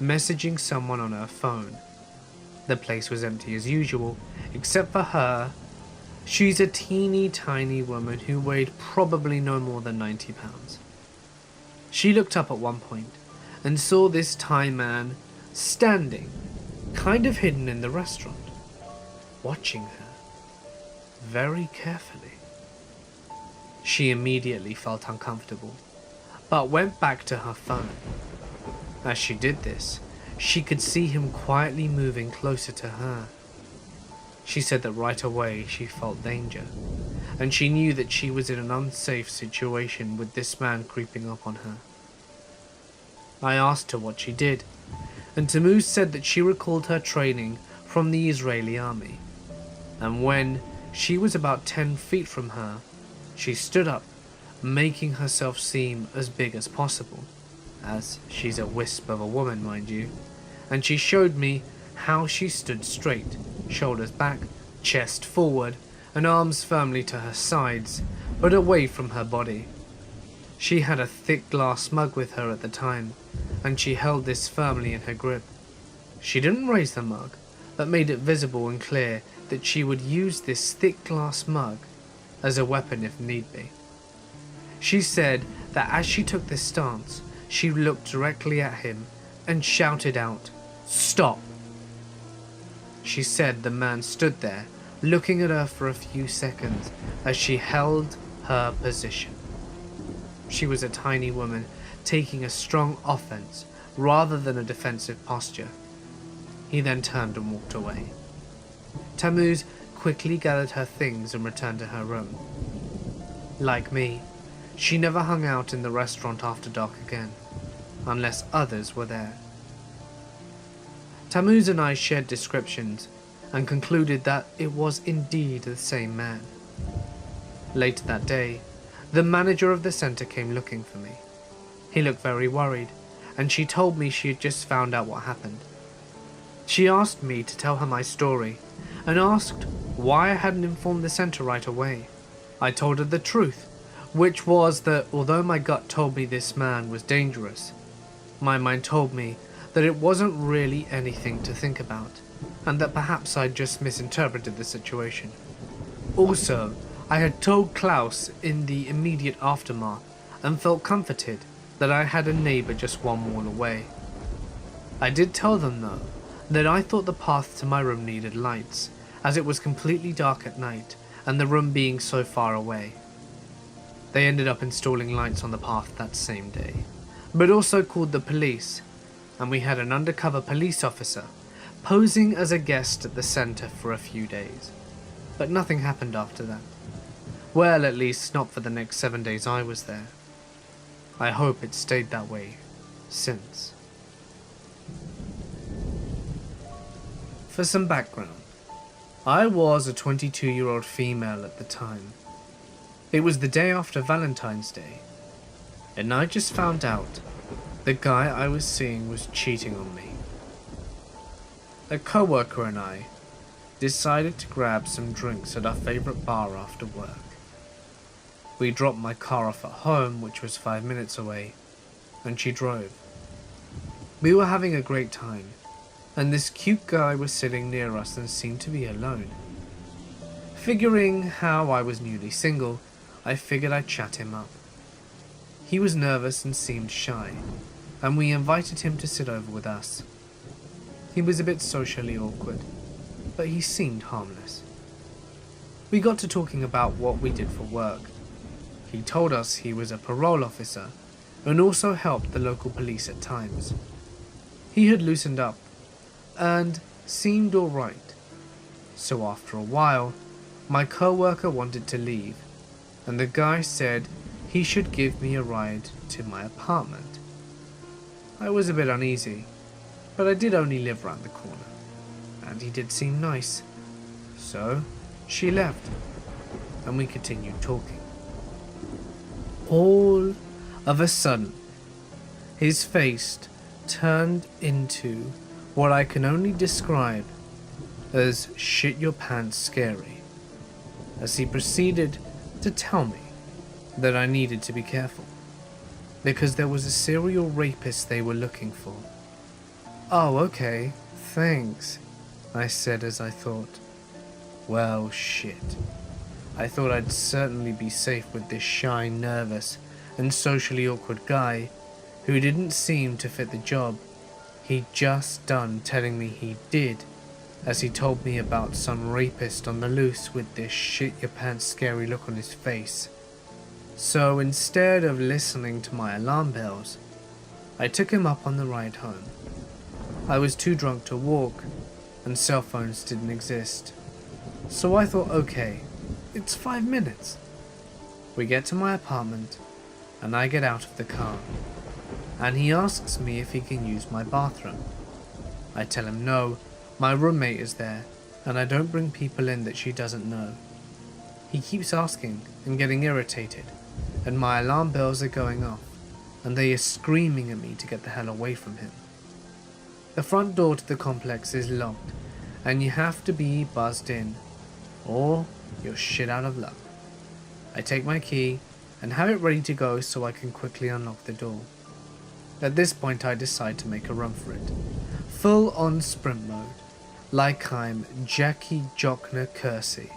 Speaker 1: messaging someone on her phone. The place was empty as usual, except for her. She's a teeny tiny woman who weighed probably no more than 90 pounds. She looked up at one point and saw this Thai man standing, kind of hidden in the restaurant, watching her very carefully. She immediately felt uncomfortable, but went back to her phone. As she did this, she could see him quietly moving closer to her. She said that right away she felt danger, and she knew that she was in an unsafe situation with this man creeping up on her. I asked her what she did, and Tammuz said that she recalled her training from the Israeli army, and when she was about 10 feet from her, she stood up, making herself seem as big as possible, as she's a wisp of a woman, mind you, and she showed me how she stood straight, shoulders back, chest forward, and arms firmly to her sides, but away from her body. She had a thick glass mug with her at the time, and she held this firmly in her grip. She didn't raise the mug, but made it visible and clear that she would use this thick glass mug as a weapon if need be. She said that as she took this stance, she looked directly at him and shouted out, "Stop!" She said the man stood there, looking at her for a few seconds as she held her position. She was a tiny woman, taking a strong offense rather than a defensive posture. He then turned and walked away. Tammuz quickly gathered her things and returned to her room. Like me, she never hung out in the restaurant after dark again, unless others were there. Tammuz and I shared descriptions and concluded that it was indeed the same man. Later that day, the manager of the center came looking for me. He looked very worried, and she told me she had just found out what happened. She asked me to tell her my story, and asked why I hadn't informed the center right away. I told her the truth, which was that although my gut told me this man was dangerous, my mind told me that it wasn't really anything to think about, and that perhaps I'd just misinterpreted the situation. Also, I had told Klaus in the immediate aftermath and felt comforted that I had a neighbor just one wall away. I did tell them though that I thought the path to my room needed lights, as it was completely dark at night and the room being so far away. They ended up installing lights on the path that same day, but also called the police, and we had an undercover police officer posing as a guest at the center for a few days. But nothing happened after that. Well, at least not for the next 7 days I was there. I hope it stayed that way since. For some background, I was a 22-year-old female at the time. It was the day after Valentine's Day, and I just found out the guy I was seeing was cheating on me. A coworker and I decided to grab some drinks at our favorite bar after work. We dropped my car off at home, which was 5 minutes away, and she drove. We were having a great time, and this cute guy was sitting near us and seemed to be alone. Figuring how I was newly single, I figured I'd chat him up. He was nervous and seemed shy, and we invited him to sit over with us. He was a bit socially awkward, but he seemed harmless. We got to talking about what we did for work. He told us he was a parole officer and also helped the local police at times. He had loosened up and seemed alright. So after a while, my coworker wanted to leave, and the guy said he should give me a ride to my apartment. I was a bit uneasy, but I did only live round the corner, and he did seem nice. So she left, and we continued talking. All of a sudden, his face turned into what I can only describe as shit your pants scary, as he proceeded to tell me that I needed to be careful, because there was a serial rapist they were looking for. Oh, okay, thanks, I said as I thought. Well, shit. I thought I'd certainly be safe with this shy, nervous, and socially awkward guy who didn't seem to fit the job. He'd just done telling me he did, as he told me about some rapist on the loose with this shit your pants scary look on his face. So instead of listening to my alarm bells, I took him up on the ride home. I was too drunk to walk, and cell phones didn't exist. So I thought, okay, it's 5 minutes. We get to my apartment, and I get out of the car, and he asks me if he can use my bathroom. I tell him no, my roommate is there, and I don't bring people in that she doesn't know. He keeps asking and getting irritated, and my alarm bells are going off, and they are screaming at me to get the hell away from him. The front door to the complex is locked, and you have to be buzzed in, or you're shit out of luck. I take my key and have it ready to go so I can quickly unlock the door. At this point I decide to make a run for it. Full on sprint mode, like I'm Jackie Jockner Kersey.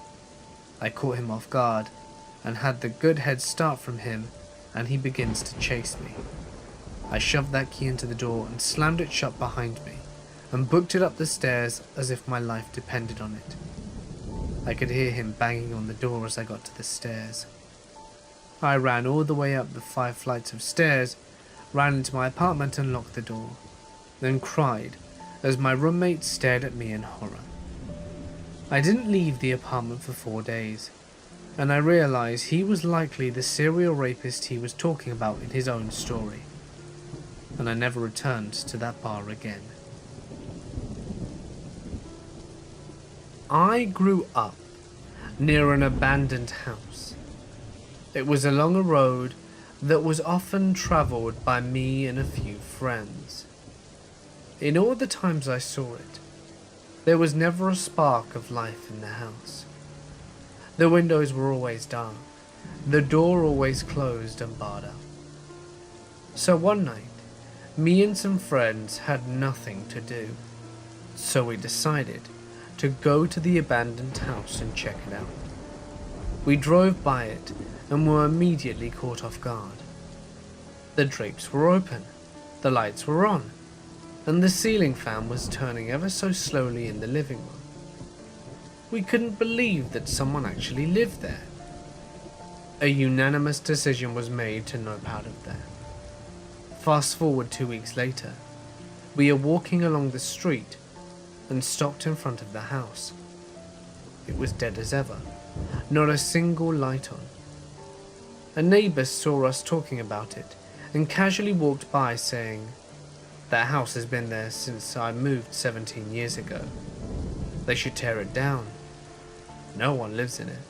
Speaker 1: I caught him off guard and had the good head start from him, and he begins to chase me. I shoved that key into the door and slammed it shut behind me and booked it up the stairs as if my life depended on it. I could hear him banging on the door as I got to the stairs. I ran all the way up the 5 flights of stairs, ran into my apartment and locked the door, then cried as my roommate stared at me in horror. I didn't leave the apartment for 4 days, and I realized he was likely the serial rapist he was talking about in his own story, and I never returned to that bar again. I grew up near an abandoned house. It was along a road that was often travelled by me and a few friends. In all the times I saw it, there was never a spark of life in the house. The windows were always dark, the door always closed and barred up. So one night, me and some friends had nothing to do, so we decided to go to the abandoned house and check it out. We drove by it and were immediately caught off guard. The drapes were open, the lights were on, and the ceiling fan was turning ever so slowly in the living room. We couldn't believe that someone actually lived there. A unanimous decision was made to nope out of there. Fast forward 2 weeks later, we are walking along the street and stopped in front of the house. It was dead as ever, not a single light on. A neighbour saw us talking about it and casually walked by saying, "That house has been there since I moved 17 years ago. They should tear it down. No one lives in it."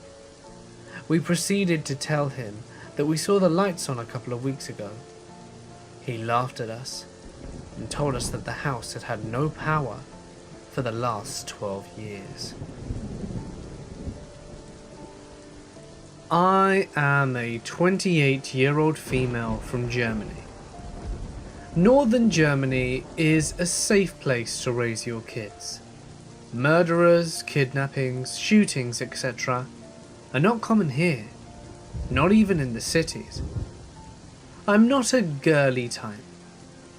Speaker 1: We proceeded to tell him that we saw the lights on a couple of weeks ago. He laughed at us and told us that the house had had no power for the last 12 years. I am a 28-year-old female from Germany. Northern Germany is a safe place to raise your kids. Murderers, kidnappings, shootings, etc. are not common here, not even in the cities. I'm not a girly type.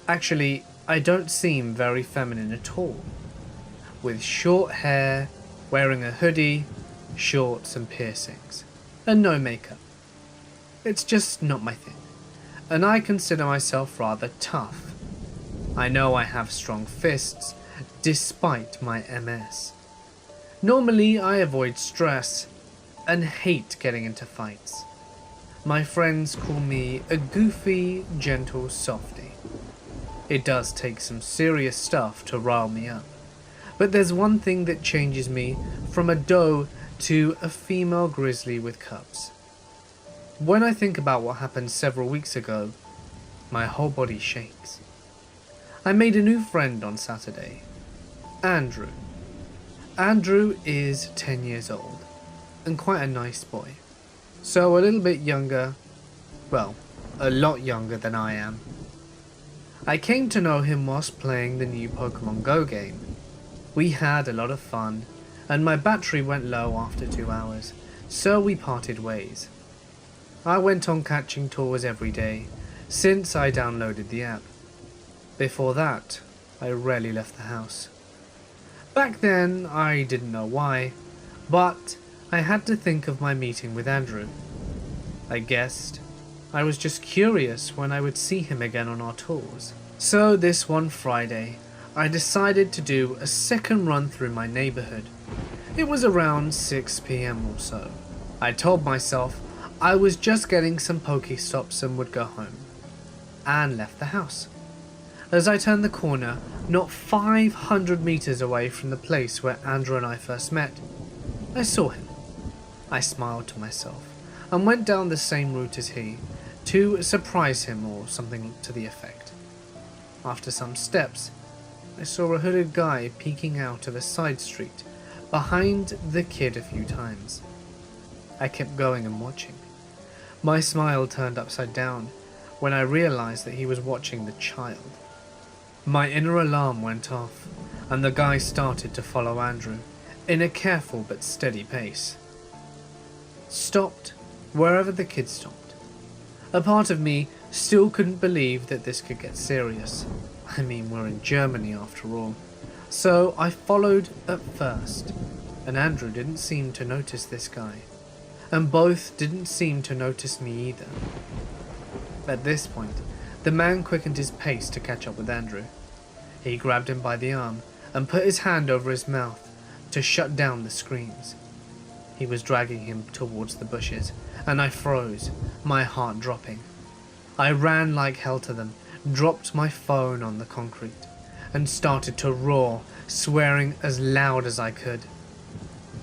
Speaker 1: Actually, I don't seem very feminine at all. With short hair, wearing a hoodie, shorts and piercings, and no makeup. It's just not my thing, and I consider myself rather tough. I know I have strong fists, despite my MS. Normally I avoid stress, and hate getting into fights. My friends call me a goofy, gentle softie. It does take some serious stuff to rile me up. But there's one thing that changes me from a doe to a female grizzly with cubs. When I think about what happened several weeks ago, my whole body shakes. I made a new friend on Saturday, Andrew. Andrew is 10 years old and quite a nice boy. So a little bit younger, well, a lot younger than I am. I came to know him whilst playing the new Pokemon Go game. We had a lot of fun, and my battery went low after 2 hours, so we parted ways. I went on catching tours every day, since I downloaded the app. Before that, I rarely left the house. Back then, I didn't know why, but I had to think of my meeting with Andrew. I guessed I was just curious when I would see him again on our tours. So this one Friday, I decided to do a second run through my neighborhood. It was around 6 p.m. or so. I told myself I was just getting some Pokestops and would go home, and left the house. As I turned the corner, not 500 meters away from the place where Andrew and I first met, I saw him. I smiled to myself and went down the same route as he, to surprise him or something to the effect. After some steps, I saw a hooded guy peeking out of a side street behind the kid a few times. I kept going and watching. My smile turned upside down when I realized that he was watching the child. My inner alarm went off, and the guy started to follow Andrew in a careful but steady pace. Stopped wherever the kid stopped. A part of me still couldn't believe that this could get serious. I mean, we're in Germany after all. So I followed at first, and Andrew didn't seem to notice this guy, and both didn't seem to notice me either. At this point, the man quickened his pace to catch up with Andrew. He grabbed him by the arm and put his hand over his mouth to shut down the screams. He was dragging him towards the bushes, and I froze, my heart dropping. I ran like hell to them, dropped my phone on the concrete, and started to roar, swearing as loud as I could.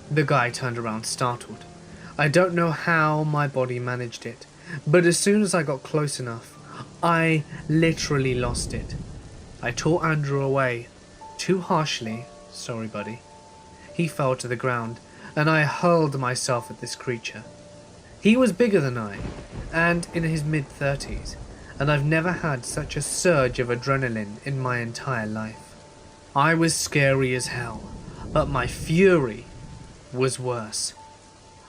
Speaker 1: The guy turned around startled. I don't know how my body managed it, but as soon as I got close enough, I literally lost it. I tore Andrew away, too harshly, sorry buddy. He fell to the ground, and I hurled myself at this creature. He was bigger than I, and in his mid-30s, and I've never had such a surge of adrenaline in my entire life. I was scary as hell, but my fury was worse.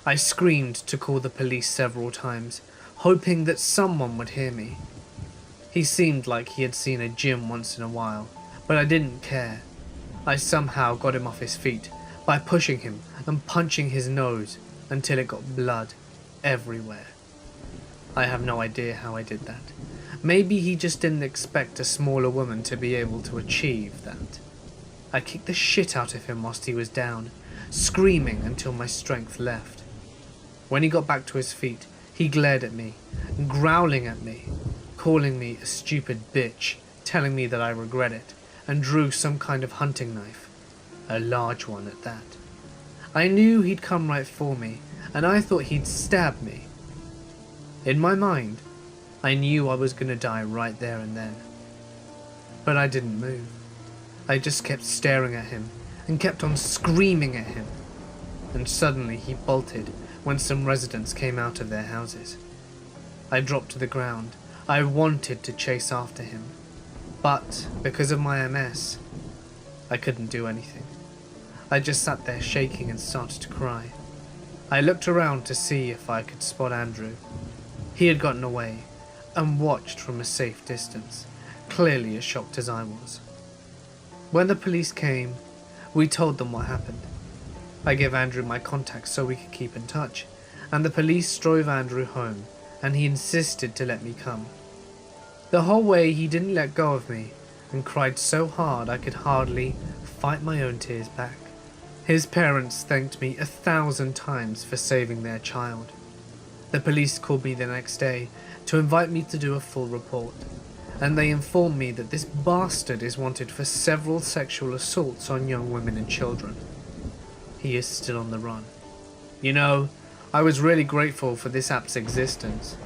Speaker 1: I screamed to call the police several times, hoping that someone would hear me. He seemed like he had seen a gym once in a while, but I didn't care. I somehow got him off his feet by pushing him and punching his nose until it got blood everywhere. I have no idea how I did that. Maybe he just didn't expect a smaller woman to be able to achieve that. I kicked the shit out of him whilst he was down, screaming until my strength left. When he got back to his feet, he glared at me, growling at me, calling me a stupid bitch, telling me that I regret it, and drew some kind of hunting knife, a large one at that. I knew he'd come right for me, and I thought he'd stab me. In my mind, I knew I was going to die right there and then. But I didn't move. I just kept staring at him, and kept on screaming at him. And suddenly he bolted when some residents came out of their houses. I dropped to the ground. I wanted to chase after him, but because of my MS, I couldn't do anything. I just sat there shaking and started to cry. I looked around to see if I could spot Andrew. He had gotten away and watched from a safe distance, clearly as shocked as I was. When the police came, we told them what happened. I gave Andrew my contacts so we could keep in touch, and the police drove Andrew home, and he insisted to let me come. The whole way he didn't let go of me, and cried so hard I could hardly fight my own tears back. His parents thanked me 1,000 times for saving their child. The police called me the next day to invite me to do a full report, and they informed me that this bastard is wanted for several sexual assaults on young women and children. He is still on the run. You know, I was really grateful for this app's existence.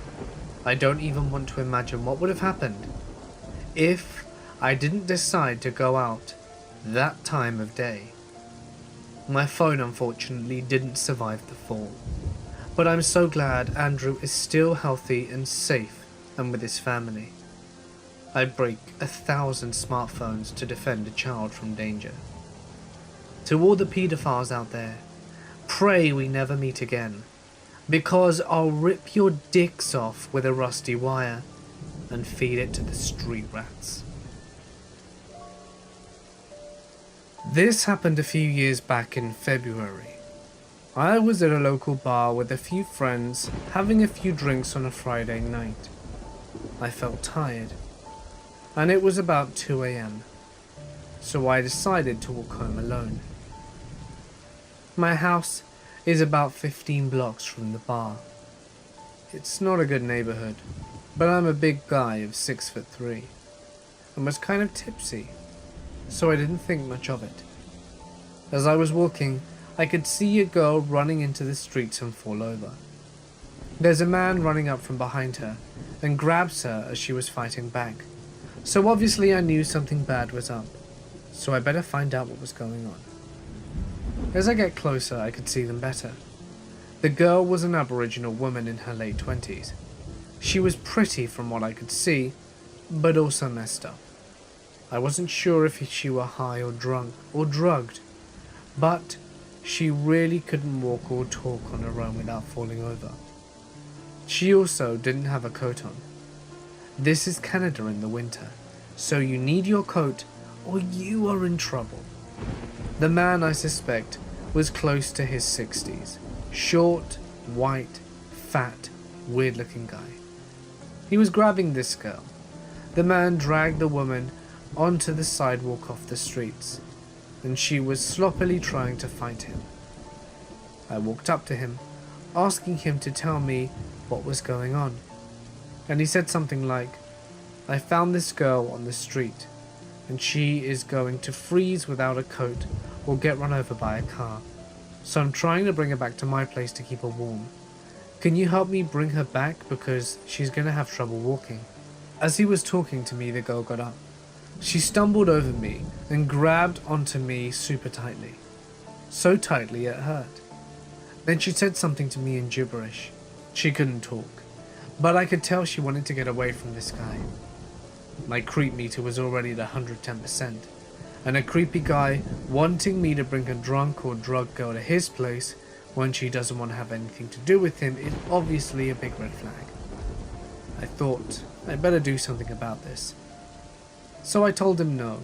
Speaker 1: I don't even want to imagine what would have happened if I didn't decide to go out that time of day. My phone unfortunately didn't survive the fall, but I'm so glad Andrew is still healthy and safe and with his family. I'd break 1,000 smartphones to defend a child from danger. To all the paedophiles out there, pray we never meet again, because I'll rip your dicks off with a rusty wire and feed it to the street rats. This happened a few years back in February. I was at a local bar with a few friends having a few drinks on a Friday night. I felt tired, and it was about 2 a.m. so I decided to walk home alone. My house is about 15 blocks from the bar. It's not a good neighborhood, but I'm a big guy of 6'3" and was kind of tipsy, so I didn't think much of it. As I was walking, I could see a girl running into the streets and fall over. There's a man running up from behind her and grabs her as she was fighting back, so obviously I knew something bad was up, so I better find out what was going on. As I get closer, I could see them better. The girl was an Aboriginal woman in her late 20s. She was pretty from what I could see, but also messed up. I wasn't sure if she were high or drunk or drugged, but she really couldn't walk or talk on her own without falling over. She also didn't have a coat on. This is Canada in the winter, so you need your coat or you are in trouble. The man, I suspect, was close to his 60s. Short, white, fat, weird-looking guy. He was grabbing this girl. The man dragged the woman onto the sidewalk off the streets, and she was sloppily trying to fight him. I walked up to him, asking him to tell me what was going on, and he said something like, "I found this girl on the street, and she is going to freeze without a coat or get run over by a car. So I'm trying to bring her back to my place to keep her warm. Can you help me bring her back because she's going to have trouble walking?" As he was talking to me, the girl got up. She stumbled over me and grabbed onto me super tightly. So tightly it hurt. Then she said something to me in gibberish. She couldn't talk, but I could tell she wanted to get away from this guy. My creep meter was already at 110%. And a creepy guy wanting me to bring a drunk or drugged girl to his place when she doesn't want to have anything to do with him is obviously a big red flag. I thought I'd better do something about this. So I told him no,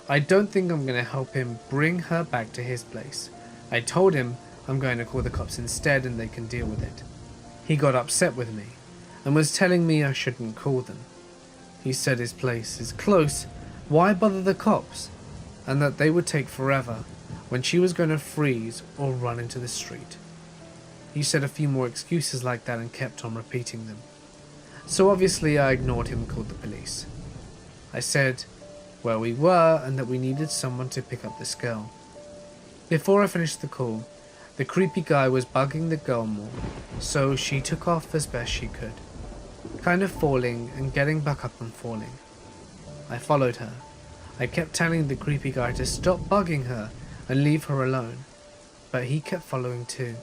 Speaker 1: I don't think I'm going to help him bring her back to his place. I told him I'm going to call the cops instead and they can deal with it. He got upset with me and was telling me I shouldn't call them. He said his place is close, why bother the cops? And that they would take forever when she was going to freeze or run into the street. He said a few more excuses like that and kept on repeating them. So obviously I ignored him and called the police. I said where we were and that we needed someone to pick up this girl. Before I finished the call, the creepy guy was bugging the girl more, so she took off as best she could, kind of falling and getting back up and falling. I followed her. I kept telling the creepy guy to stop bugging her and leave her alone, but he kept following too.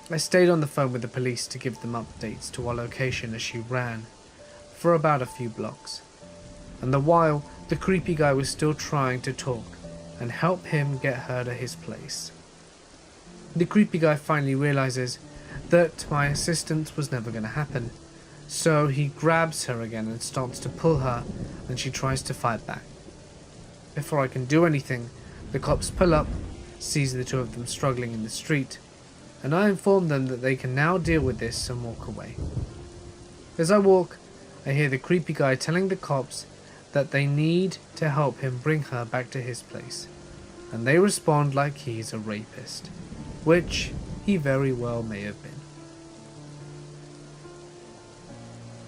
Speaker 1: I stayed on the phone with the police to give them updates to our location as she ran, for about a few blocks. And the while, the creepy guy was still trying to talk and help him get her to his place. The creepy guy finally realizes that my assistance was never going to happen, so he grabs her again and starts to pull her, and she tries to fight back. Before I can do anything, the cops pull up, sees the two of them struggling in the street, and I inform them that they can now deal with this and walk away. As I walk, I hear the creepy guy telling the cops that they need to help him bring her back to his place, and they respond like he's a rapist, which he very well may have been.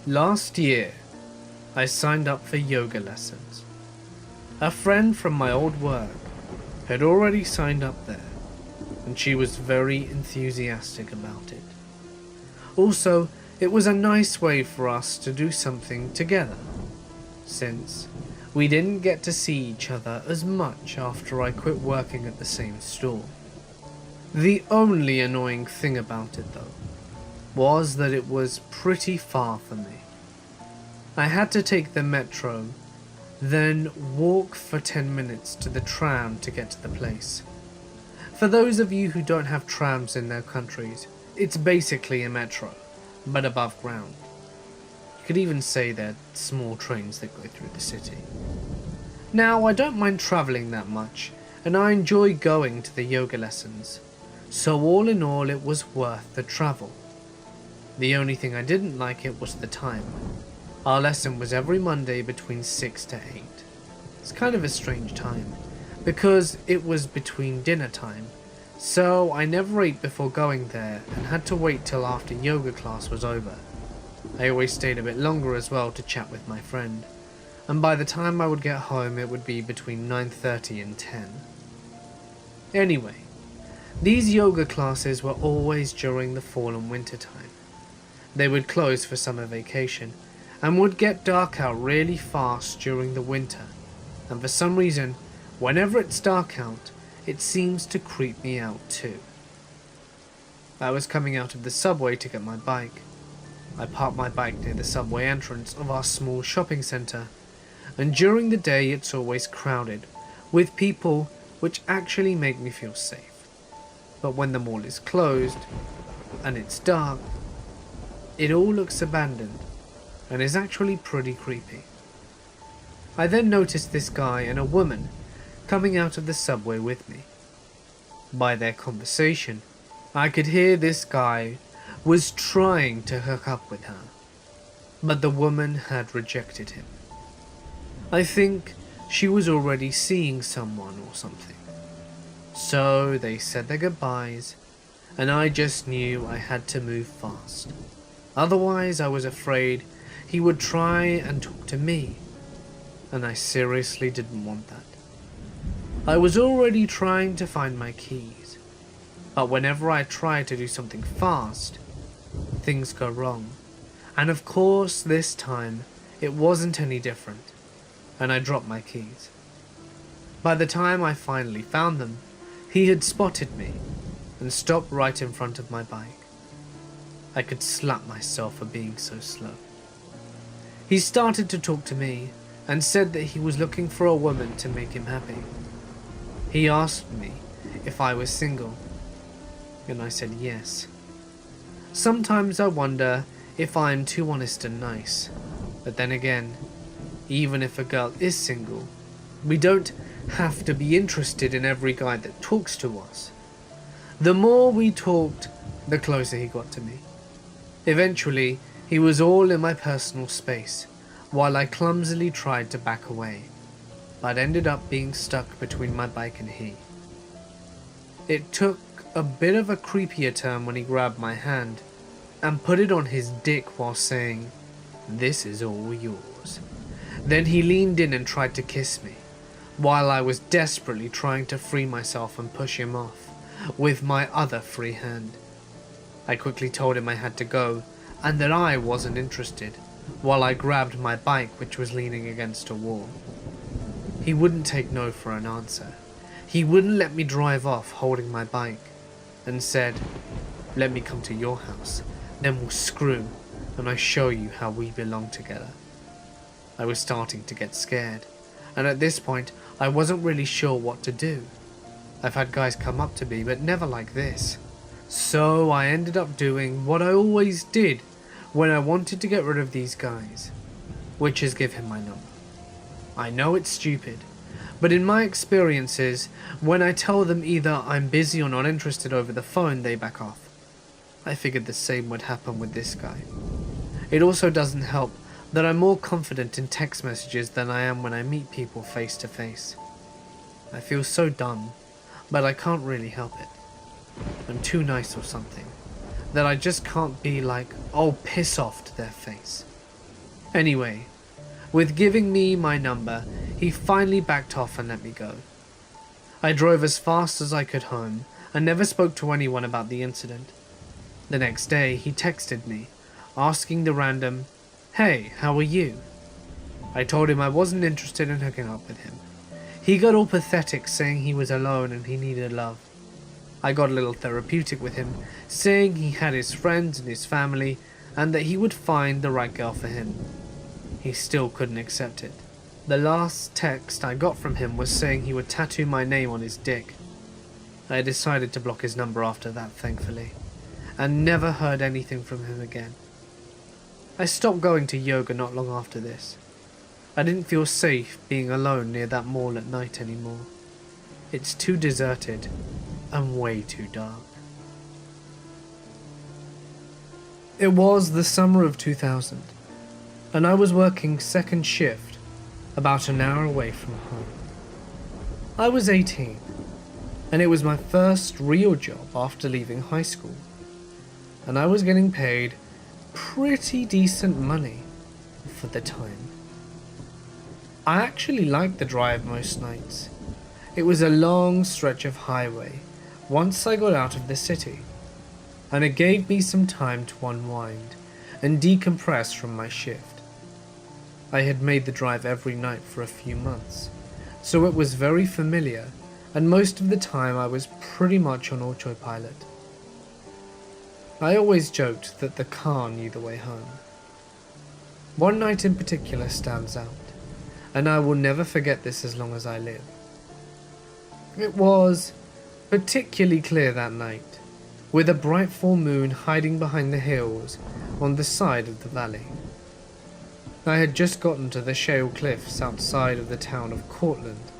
Speaker 1: Last year, I signed up for yoga lessons. A friend from my old work had already signed up there, and she was very enthusiastic about it. Also, it was a nice way for us to do something together, since we didn't get to see each other as much after I quit working at the same store. The only annoying thing about it, though, was that it was pretty far for me. I had to take the metro, then walk for 10 minutes to the tram to get to the place. For those of you who don't have trams in their countries, it's basically a metro, but above ground. You could even say they're small trains that go through the city. Now, I don't mind travelling that much, and I enjoy going to the yoga lessons, so all in all it was worth the travel. The only thing I didn't like it was the time. Our lesson was every Monday between 6 to 8. It's kind of a strange time, because it was between dinner time, so I never ate before going there and had to wait till after yoga class was over. I always stayed a bit longer as well to chat with my friend, and by the time I would get home it would be between 9:30 and 10. Anyway, these yoga classes were always during the fall and winter time. They would close for summer vacation and would get dark out really fast during the winter, and for some reason, whenever it's dark out, it seems to creep me out too. I was coming out of the subway to get my bike. I parked my bike near the subway entrance of our small shopping centre, and during the day it's always crowded with people, which actually make me feel safe. But when the mall is closed and it's dark, it all looks abandoned and is actually pretty creepy. I then noticed this guy and a woman coming out of the subway with me. By their conversation, I could hear this guy was trying to hook up with her, but the woman had rejected him. I think she was already seeing someone or something. So they said their goodbyes, and I just knew I had to move fast. Otherwise, I was afraid he would try and talk to me, and I seriously didn't want that. I was already trying to find my keys, but whenever I try to do something fast, things go wrong. And of course, this time, it wasn't any different, and I dropped my keys. By the time I finally found them, he had spotted me and stopped right in front of my bike. I could slap myself for being so slow. He started to talk to me and said that he was looking for a woman to make him happy. He asked me if I was single, and I said yes. Sometimes I wonder if I am too honest and nice, but then again, even if a girl is single, we don't have to be interested in every guy that talks to us. The more we talked, the closer he got to me. Eventually, he was all in my personal space, while I clumsily tried to back away, but ended up being stuck between my bike and he. It took a bit of a creepier turn when he grabbed my hand and put it on his dick while saying, "This is all yours." Then he leaned in and tried to kiss me, while I was desperately trying to free myself and push him off with my other free hand. I quickly told him I had to go and that I wasn't interested, while I grabbed my bike, which was leaning against a wall. He wouldn't take no for an answer. He wouldn't let me drive off holding my bike, and said, "Let me come to your house, then we'll screw and I show you how we belong together." I was starting to get scared, and at this point I wasn't really sure what to do. I've had guys come up to me, but never like this. So I ended up doing what I always did when I wanted to get rid of these guys, which is give him my number. I know it's stupid, but in my experiences, when I tell them either I'm busy or not interested over the phone, they back off. I figured the same would happen with this guy. It also doesn't help that I'm more confident in text messages than I am when I meet people face to face. I feel so dumb, but I can't really help it. I'm too nice or something, that I just can't be like, "Oh, piss off" to their face. Anyway, with giving me my number, he finally backed off and let me go. I drove as fast as I could home and never spoke to anyone about the incident. The next day, he texted me, asking the random, "Hey, how are you?" I told him I wasn't interested in hooking up with him. He got all pathetic, saying he was alone and he needed love. I got a little therapeutic with him, saying he had his friends and his family, and that he would find the right girl for him. He still couldn't accept it. The last text I got from him was saying he would tattoo my name on his dick. I decided to block his number after that, thankfully, and never heard anything from him again. I stopped going to yoga not long after this. I didn't feel safe being alone near that mall at night anymore. It's too deserted and way too dark. It was the summer of 2000, and I was working second shift about an hour away from home. I was 18, and it was my first real job after leaving high school, and I was getting paid pretty decent money for the time. I actually liked the drive most nights. It was a long stretch of highway once I got out of the city, and it gave me some time to unwind and decompress from my shift. I had made the drive every night for a few months, so it was very familiar, and most of the time I was pretty much on autopilot. I always joked that the car knew the way home. One night in particular stands out, and I will never forget this as long as I live. It was particularly clear that night, with a bright full moon hiding behind the hills on the side of the valley. I had just gotten to the shale cliffs outside of the town of Cortland,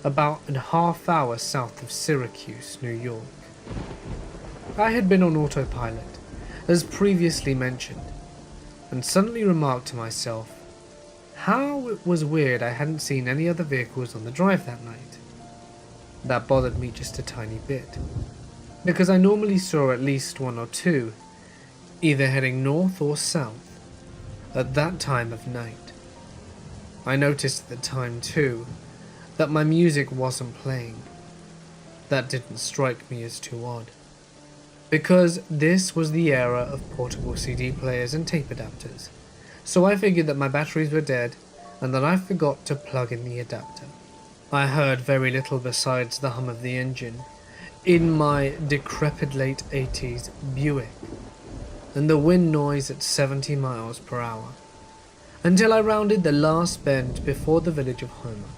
Speaker 1: about a half hour south of Syracuse, New York. I had been on autopilot, as previously mentioned, and suddenly remarked to myself how it was weird I hadn't seen any other vehicles on the drive that night. That bothered me just a tiny bit, because I normally saw at least one or two, either heading north or south, at that time of night. I noticed at the time too, that my music wasn't playing. That didn't strike me as too odd, because this was the era of portable CD players and tape adapters, so I figured that my batteries were dead and that I forgot to plug in the adapter. I heard very little besides the hum of the engine in my decrepit late 80s Buick and the wind noise at 70 miles per hour, until I rounded the last bend before the village of Homer.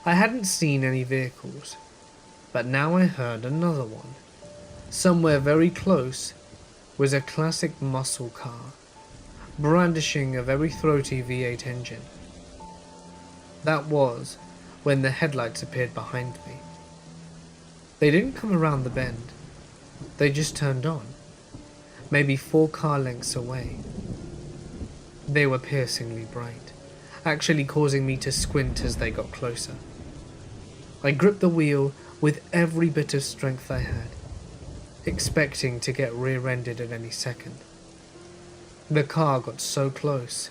Speaker 1: I hadn't seen any vehicles, but now I heard another one. Somewhere very close was a classic muscle car, brandishing a very throaty V8 engine. That was when the headlights appeared behind me. They didn't come around the bend, they just turned on, maybe 4 car lengths away. They were piercingly bright, actually causing me to squint as they got closer. I gripped the wheel with every bit of strength I had, expecting to get rear-ended at any second. The car got so close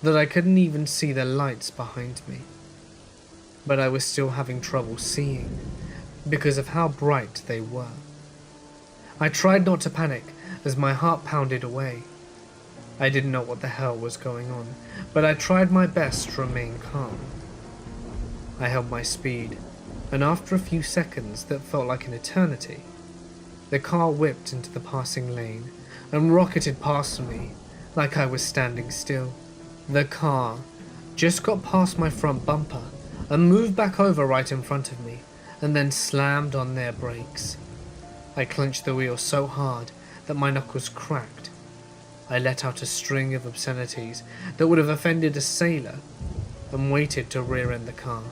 Speaker 1: that I couldn't even see the lights behind me, but I was still having trouble seeing because of how bright they were. I tried not to panic as my heart pounded away. I didn't know what the hell was going on, but I tried my best to remain calm. I held my speed, and after a few seconds that felt like an eternity, the car whipped into the passing lane and rocketed past me like I was standing still. The car just got past my front bumper and moved back over right in front of me, and then slammed on their brakes. I clenched the wheel so hard that my knuckles cracked. I let out a string of obscenities that would have offended a sailor and waited to rear-end the car.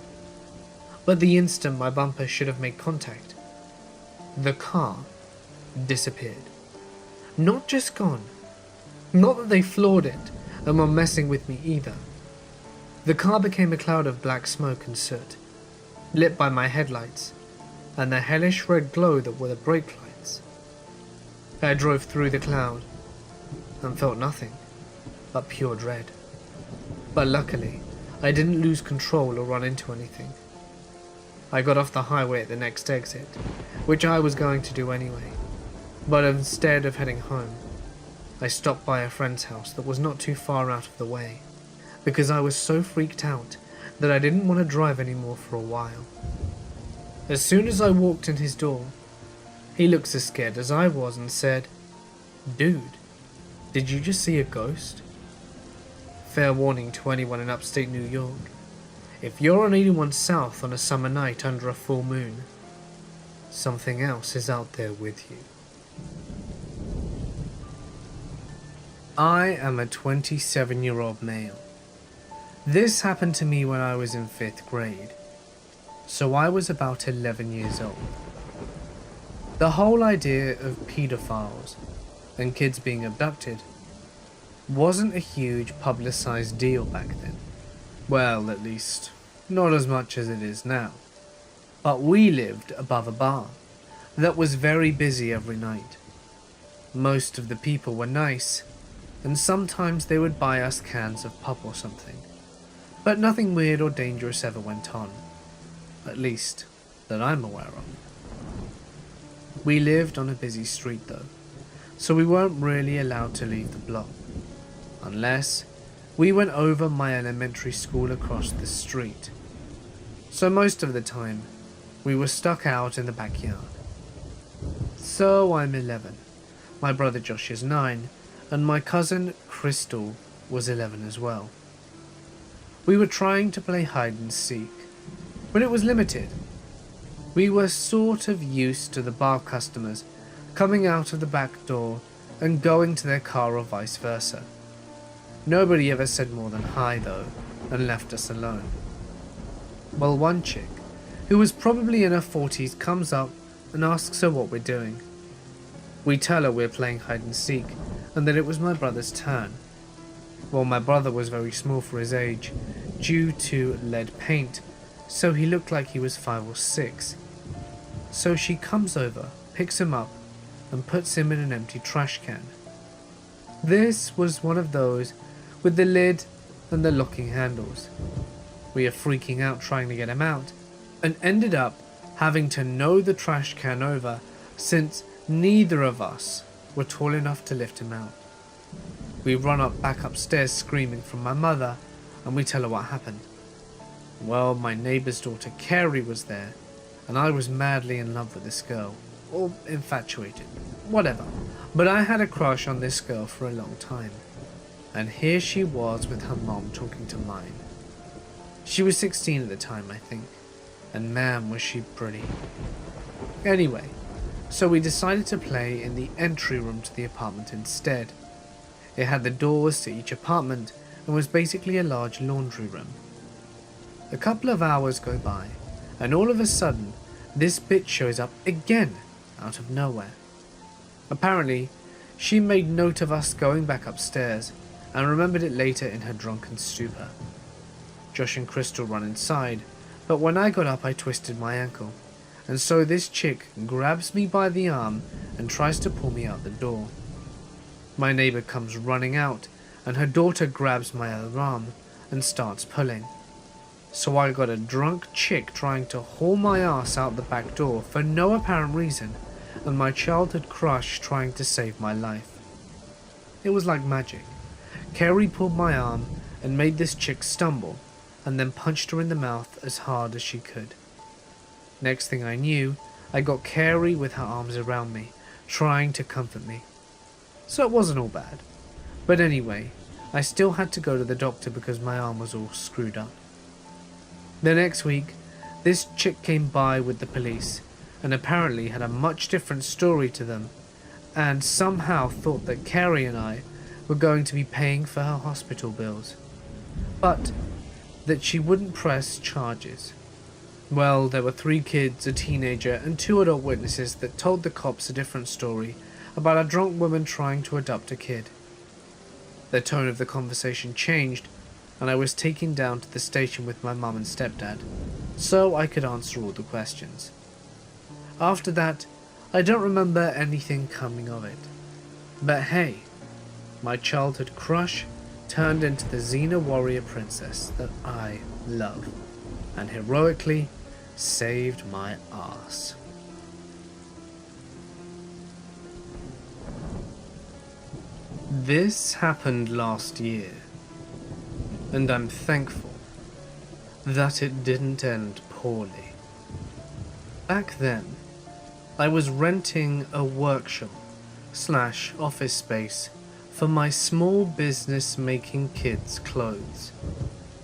Speaker 1: But the instant my bumper should have made contact, the car disappeared. Not just gone. Not that they floored it and were messing with me either. The car became a cloud of black smoke and soot, lit by my headlights and the hellish red glow that were the brake lights. I drove through the cloud and felt nothing but pure dread. But luckily, I didn't lose control or run into anything. I got off the highway at the next exit, which I was going to do anyway, but instead of heading home, I stopped by a friend's house that was not too far out of the way, because I was so freaked out that I didn't want to drive anymore for a while. As soon as I walked in his door, he looked as scared as I was and said, "Dude, did you just see a ghost?" Fair warning to anyone in upstate New York. If you're on 81 South on a summer night under a full moon, something else is out there with you. I am a 27-year-old male. This happened to me when I was in 5th grade, so I was about 11 years old. The whole idea of pedophiles and kids being abducted wasn't a huge publicized deal back then. Well, at least, not as much as it is now. But we lived above a bar that was very busy every night. Most of the people were nice, and sometimes they would buy us cans of pop or something. But nothing weird or dangerous ever went on. At least, that I'm aware of. We lived on a busy street though, so we weren't really allowed to leave the block. Unless we went over my elementary school across the street. So most of the time, we were stuck out in the backyard. So I'm 11, my brother Josh is 9, and my cousin Crystal was 11 as well. We were trying to play hide and seek, but it was limited. We were sort of used to the bar customers coming out of the back door and going to their car or vice versa. Nobody ever said more than hi though, and left us alone. Well, one chick, who was probably in her 40s, comes up and asks her what we're doing. We tell her we're playing hide and seek, and that it was my brother's turn. Well, my brother was very small for his age, due to lead paint, so he looked like he was 5 or 6. So she comes over, picks him up, and puts him in an empty trash can. This was one of those with the lid and the locking handles. We are freaking out trying to get him out, and ended up having to know the trash can over since neither of us were tall enough to lift him out. We run back upstairs screaming from my mother, and we tell her what happened. Well, my neighbour's daughter Carrie was there, and I was madly in love with this girl, or infatuated, whatever, but I had a crush on this girl for a long time, and here she was with her mom talking to mine. She was 16 at the time, I think, and man was she pretty. Anyway, so we decided to play in the entry room to the apartment instead. It had the doors to each apartment and was basically a large laundry room. A couple of hours go by, and all of a sudden, this bitch shows up again, out of nowhere. Apparently, she made note of us going back upstairs, and remembered it later in her drunken stupor. Josh and Crystal run inside, but when I got up I twisted my ankle, and so this chick grabs me by the arm and tries to pull me out the door. My neighbour comes running out, and her daughter grabs my other arm and starts pulling. So I got a drunk chick trying to haul my ass out the back door for no apparent reason, and my childhood crush trying to save my life. It was like magic. Carrie pulled my arm and made this chick stumble, and then punched her in the mouth as hard as she could. Next thing I knew, I got Carrie with her arms around me, trying to comfort me. So it wasn't all bad. But anyway, I still had to go to the doctor because my arm was all screwed up. The next week, this chick came by with the police, and apparently had a much different story to them, and somehow thought that Carrie and I were going to be paying for her hospital bills, but that she wouldn't press charges. Well, there were 3 kids, a teenager, and 2 adult witnesses that told the cops a different story about a drunk woman trying to adopt a kid. The tone of the conversation changed, and I was taken down to the station with my mum and stepdad, so I could answer all the questions. After that, I don't remember anything coming of it. But hey, my childhood crush turned into the Xena warrior princess that I love, and heroically saved my ass. This happened last year, and I'm thankful that it didn't end poorly. Back then, I was renting a workshop / office space for my small business making kids clothes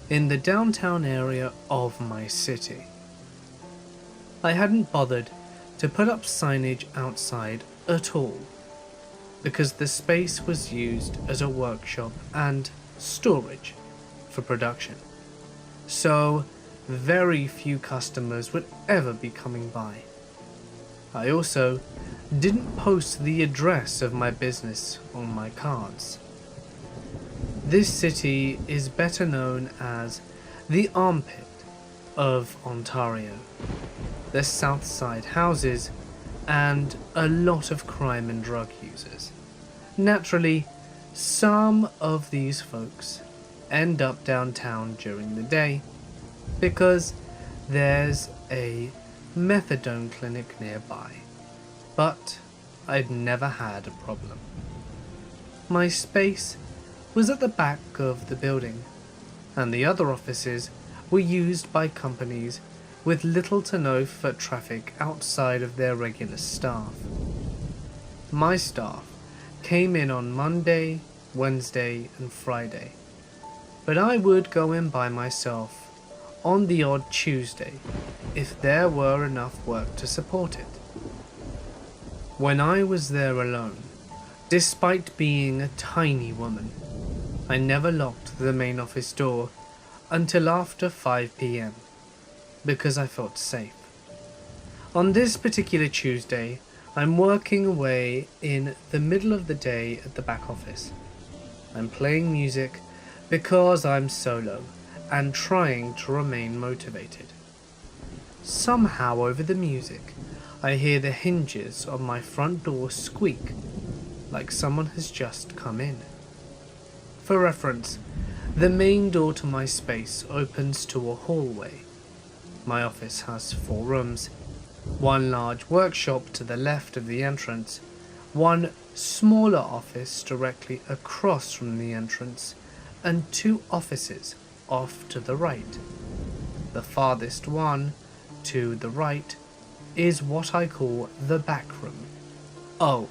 Speaker 1: in the downtown area of my city. I hadn't bothered to put up signage outside at all, because the space was used as a workshop and storage for production, so very few customers would ever be coming by. I also didn't post the address of my business on my cards. This city is better known as the armpit of Ontario, the South Side houses, and a lot of crime and drug users. Naturally, some of these folks end up downtown during the day because there's a methadone clinic nearby, but I'd never had a problem. My space was at the back of the building, and the other offices were used by companies with little to no foot traffic outside of their regular staff. My staff came in on Monday, Wednesday, and Friday, but I would go in by myself on the odd Tuesday if there were enough work to support it. When I was there alone, despite being a tiny woman, I never locked the main office door until after 5 p.m. because I felt safe. On this particular Tuesday, I'm working away in the middle of the day at the back office. I'm playing music because I'm solo and trying to remain motivated. Somehow over the music, I hear the hinges of my front door squeak like someone has just come in. For reference, the main door to my space opens to a hallway. My office has 4 rooms, one large workshop to the left of the entrance, one smaller office directly across from the entrance, and 2 offices off to the right. The farthest one, to the right, is what I call the back room. Oh,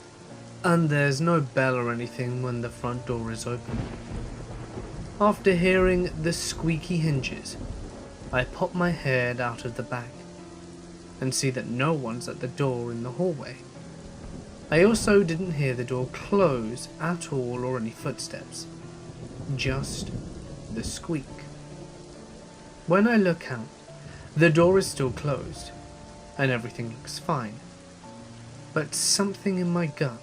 Speaker 1: and there's no bell or anything when the front door is open. After hearing the squeaky hinges, I pop my head out of the back and see that no one's at the door in the hallway. I also didn't hear the door close at all or any footsteps, just the squeak. When I look out, the door is still closed and everything looks fine, but something in my gut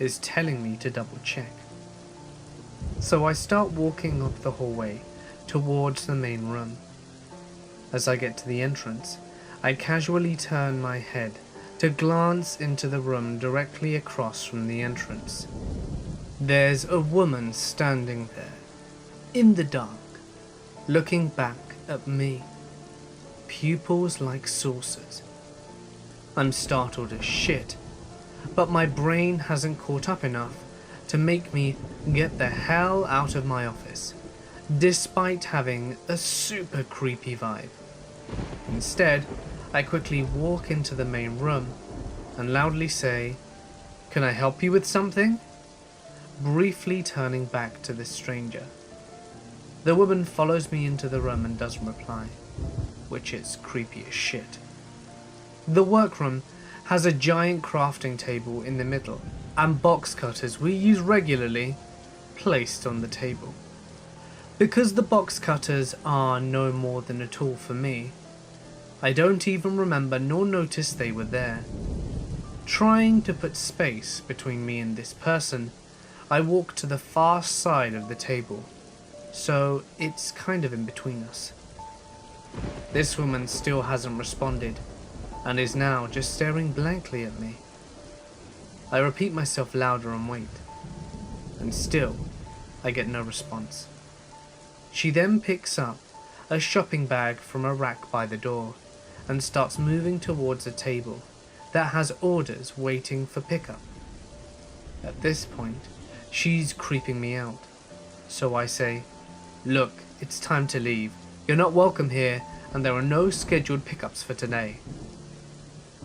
Speaker 1: is telling me to double check. So I start walking up the hallway towards the main room. As I get to the entrance, I casually turn my head to glance into the room directly across from the entrance. There's a woman standing there, in the dark, looking back at me, pupils like saucers. I'm startled as shit, but my brain hasn't caught up enough to make me get the hell out of my office, despite having a super creepy vibe. Instead, I quickly walk into the main room and loudly say, "Can I help you with something?" briefly turning back to the stranger. The woman follows me into the room and doesn't reply, which is creepy as shit. The workroom has a giant crafting table in the middle and box cutters we use regularly placed on the table. Because the box cutters are no more than a tool for me, I don't even remember nor notice they were there. Trying to put space between me and this person, I walk to the far side of the table, so it's kind of in between us. This woman still hasn't responded, and is now just staring blankly at me. I repeat myself louder and wait, and still I get no response. She then picks up a shopping bag from a rack by the door and starts moving towards a table that has orders waiting for pickup. At this point, she's creeping me out, so I say, "Look, it's time to leave. You're not welcome here, and there are no scheduled pickups for today."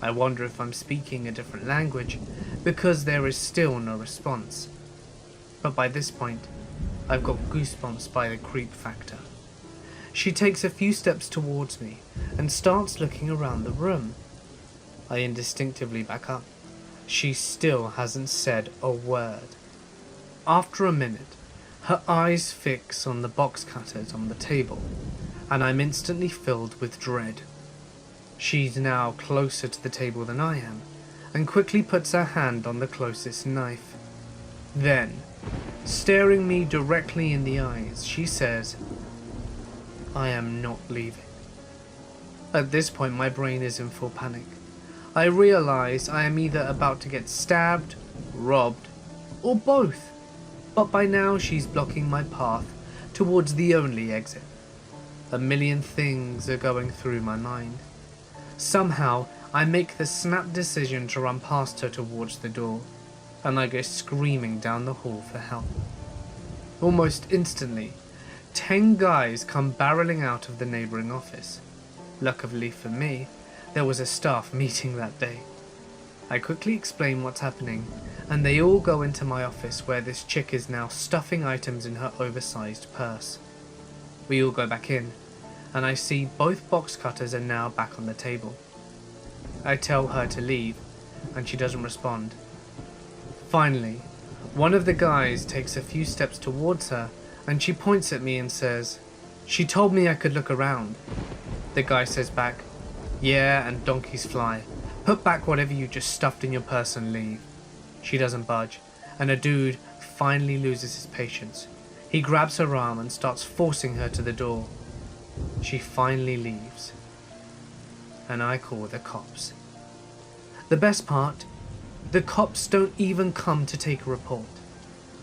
Speaker 1: I wonder if I'm speaking a different language, because there is still no response. But by this point, I've got goosebumps by the creep factor. She takes a few steps towards me and starts looking around the room. I instinctively back up. She still hasn't said a word. After a minute, her eyes fix on the box cutters on the table, and I'm instantly filled with dread. She's now closer to the table than I am, and quickly puts her hand on the closest knife. Then, staring me directly in the eyes, she says, I am not leaving. At this point, my brain is in full panic. I realize I am either about to get stabbed, robbed, or both. But by now she's blocking my path towards the only exit. A million things are going through my mind. Somehow, I make the snap decision to run past her towards the door, and I go screaming down the hall for help. Almost instantly, 10 guys come barreling out of the neighbouring office. Luckily for me, there was a staff meeting that day. I quickly explain what's happening, and they all go into my office where this chick is now stuffing items in her oversized purse. We all go back in, and I see both box cutters are now back on the table. I tell her to leave, and she doesn't respond. Finally, one of the guys takes a few steps towards her, and she points at me and says, "She told me I could look around." The guy says back, "Yeah, and donkeys fly. Put back whatever you just stuffed in your purse and leave." She doesn't budge, and a dude finally loses his patience. He grabs her arm and starts forcing her to the door. She finally leaves, and I call the cops. The best part, the cops don't even come to take a report.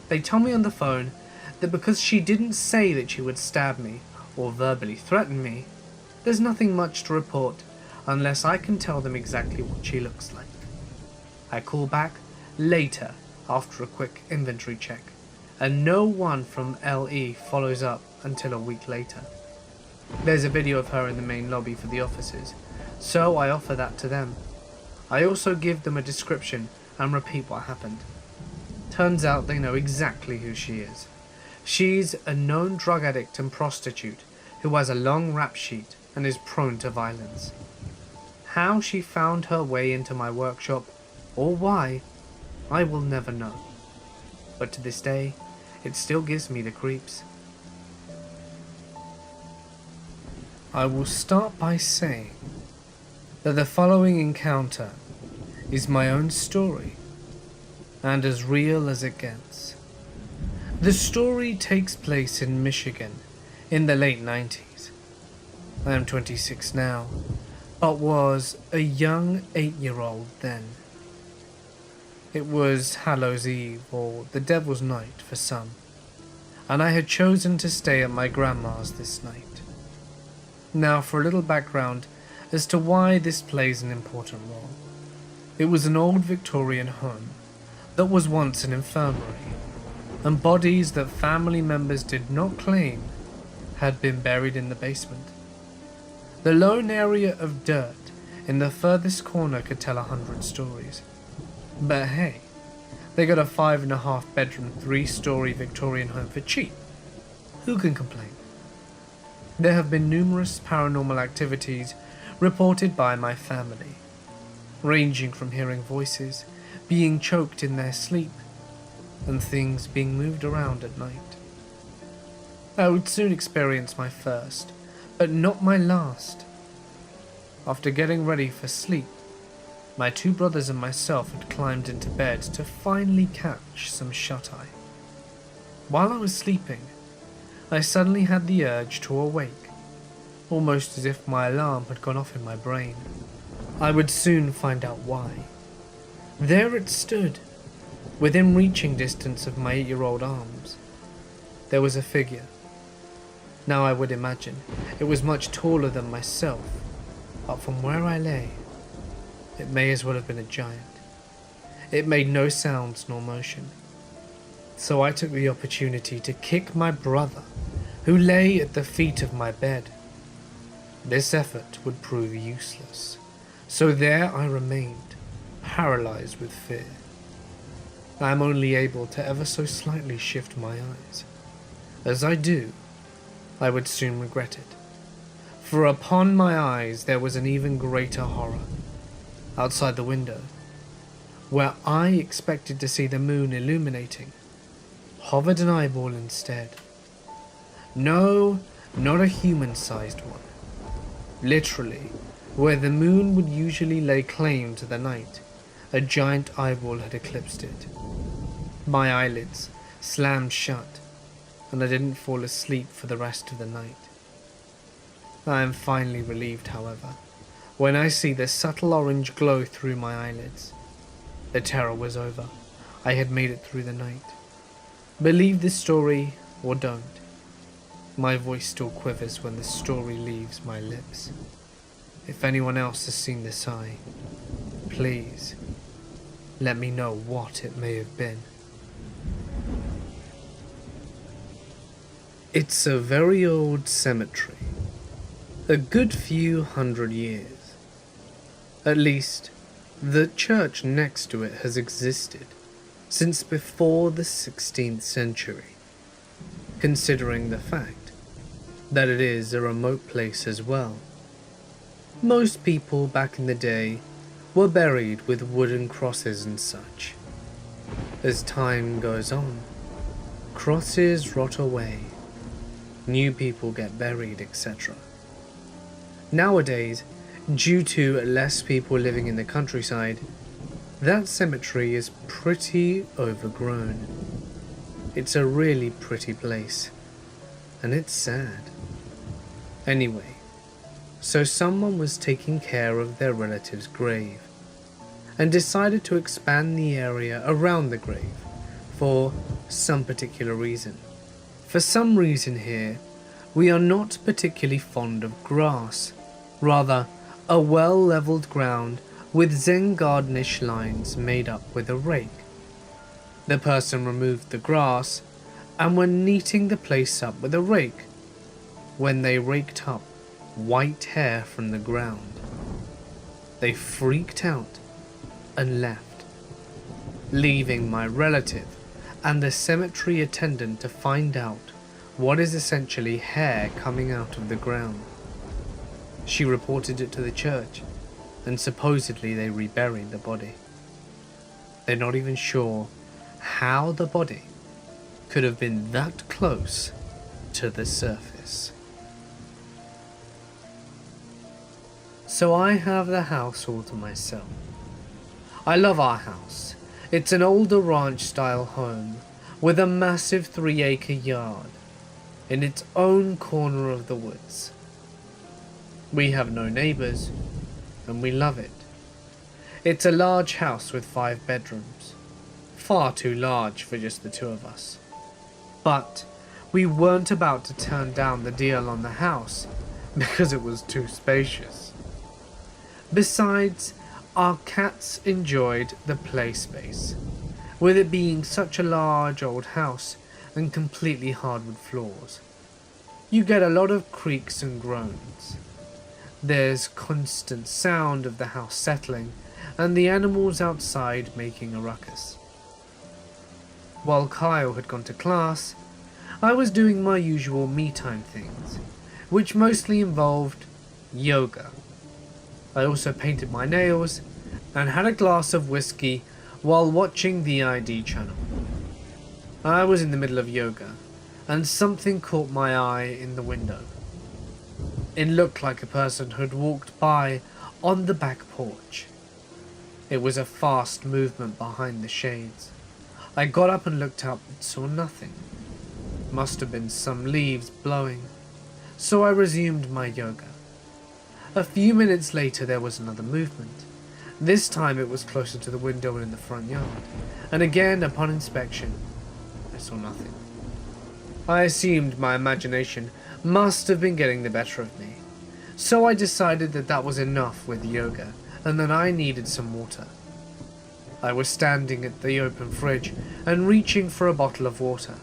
Speaker 1: They tell me on the phone that because she didn't say that she would stab me or verbally threaten me, there's nothing much to report unless I can tell them exactly what she looks like. I call back later after a quick inventory check, and no one from LE follows up until a week later. There's a video of her in the main lobby for the offices, so I offer that to them. I also give them a description and repeat what happened. Turns out they know exactly who she is. She's a known drug addict and prostitute who has a long rap sheet and is prone to violence. How she found her way into my workshop, or why, I will never know. But to this day, it still gives me the creeps. I will start by saying that the following encounter is my own story, and as real as it gets. The story takes place in Michigan in the late 90s. I am 26 now, but was a young 8-year-old then. It was Hallows Eve, or the Devil's Night for some, and I had chosen to stay at my grandma's this night. Now for a little background as to why this plays an important role. It was an old Victorian home that was once an infirmary, and bodies that family members did not claim had been buried in the basement. The lone area of dirt in the furthest corner could tell 100 stories. But hey, they got a 5.5 bedroom, 3-story Victorian home for cheap. Who can complain? There have been numerous paranormal activities reported by my family, ranging from hearing voices, being choked in their sleep, and things being moved around at night. I would soon experience my first, but not my last. After getting ready for sleep, my 2 brothers and myself had climbed into bed to finally catch some shut-eye. While I was sleeping, I suddenly had the urge to awake, almost as if my alarm had gone off in my brain. I would soon find out why. There it stood, within reaching distance of my 8-year-old arms. There was a figure. Now I would imagine it was much taller than myself, but from where I lay, it may as well have been a giant. It made no sounds nor motion. So I took the opportunity to kick my brother, who lay at the feet of my bed. This effort would prove useless, so there I remained, paralyzed with fear. I am only able to ever so slightly shift my eyes. As I do, I would soon regret it, for upon my eyes there was an even greater horror. Outside the window, where I expected to see the moon illuminating, hovered an eyeball instead. No, not a human-sized one. Literally, where the moon would usually lay claim to the night, a giant eyeball had eclipsed it. My eyelids slammed shut, and I didn't fall asleep for the rest of the night. I am finally relieved, however, when I see the subtle orange glow through my eyelids. The terror was over. I had made it through the night. Believe this story or don't. My voice still quivers when the story leaves my lips. If anyone else has seen this eye, please let me know what it may have been. It's a very old cemetery, a good few hundred years. At least, the church next to it has existed since before the 16th century, considering the fact that it is a remote place as well. Most people back in the day were buried with wooden crosses and such. As time goes on, crosses rot away, new people get buried, etc. Nowadays, due to less people living in the countryside, that cemetery is pretty overgrown. It's a really pretty place, and it's sad. Anyway, so someone was taking care of their relative's grave, and decided to expand the area around the grave for some particular reason. For some reason here, we are not particularly fond of grass, rather a well-leveled ground with Zen gardenish lines made up with a rake. The person removed the grass and were neating the place up with a rake when they raked up white hair from the ground. They freaked out and left, leaving my relative and the cemetery attendant to find out what is essentially hair coming out of the ground. She reported it to the church, and supposedly they reburied the body. They're not even sure how the body could have been that close to the surface. So I have the house all to myself. I love our house. It's an older ranch-style home with a massive 3-acre yard in its own corner of the woods. We have no neighbours, and we love it. It's a large house with 5 bedrooms, far too large for just the 2 of us. But we weren't about to turn down the deal on the house because it was too spacious. Besides, our cats enjoyed the play space, with it being such a large old house and completely hardwood floors. You get a lot of creaks and groans. There's constant sound of the house settling and the animals outside making a ruckus. While Kyle had gone to class, I was doing my usual me-time things, which mostly involved yoga. I also painted my nails and had a glass of whiskey while watching the ID channel. I was in the middle of yoga, and something caught my eye in the window. It looked like a person had walked by on the back porch. It was a fast movement behind the shades. I got up and looked up and saw nothing. Must have been some leaves blowing, so I resumed my yoga. A few minutes later there was another movement. This time it was closer to the window and in the front yard, and again upon inspection I saw nothing. I assumed my imagination must have been getting the better of me, so I decided that that was enough with yoga and that I needed some water. I was standing at the open fridge and reaching for a bottle of water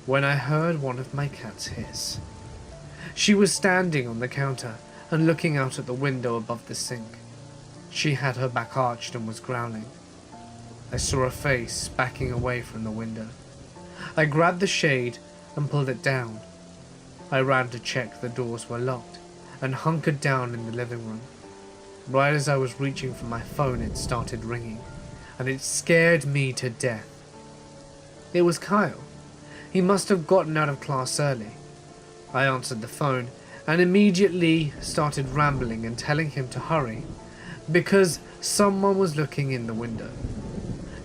Speaker 1: when I heard one of my cats hiss. She was standing on the counter and looking out at the window above the sink. She had her back arched and was growling. I saw a face backing away from the window. I grabbed the shade and pulled it down. I ran to check the doors were locked and hunkered down in the living room. Right as I was reaching for my phone, it started ringing, and it scared me to death. It was Kyle. He must have gotten out of class early. I answered the phone and immediately started rambling and telling him to hurry because someone was looking in the window.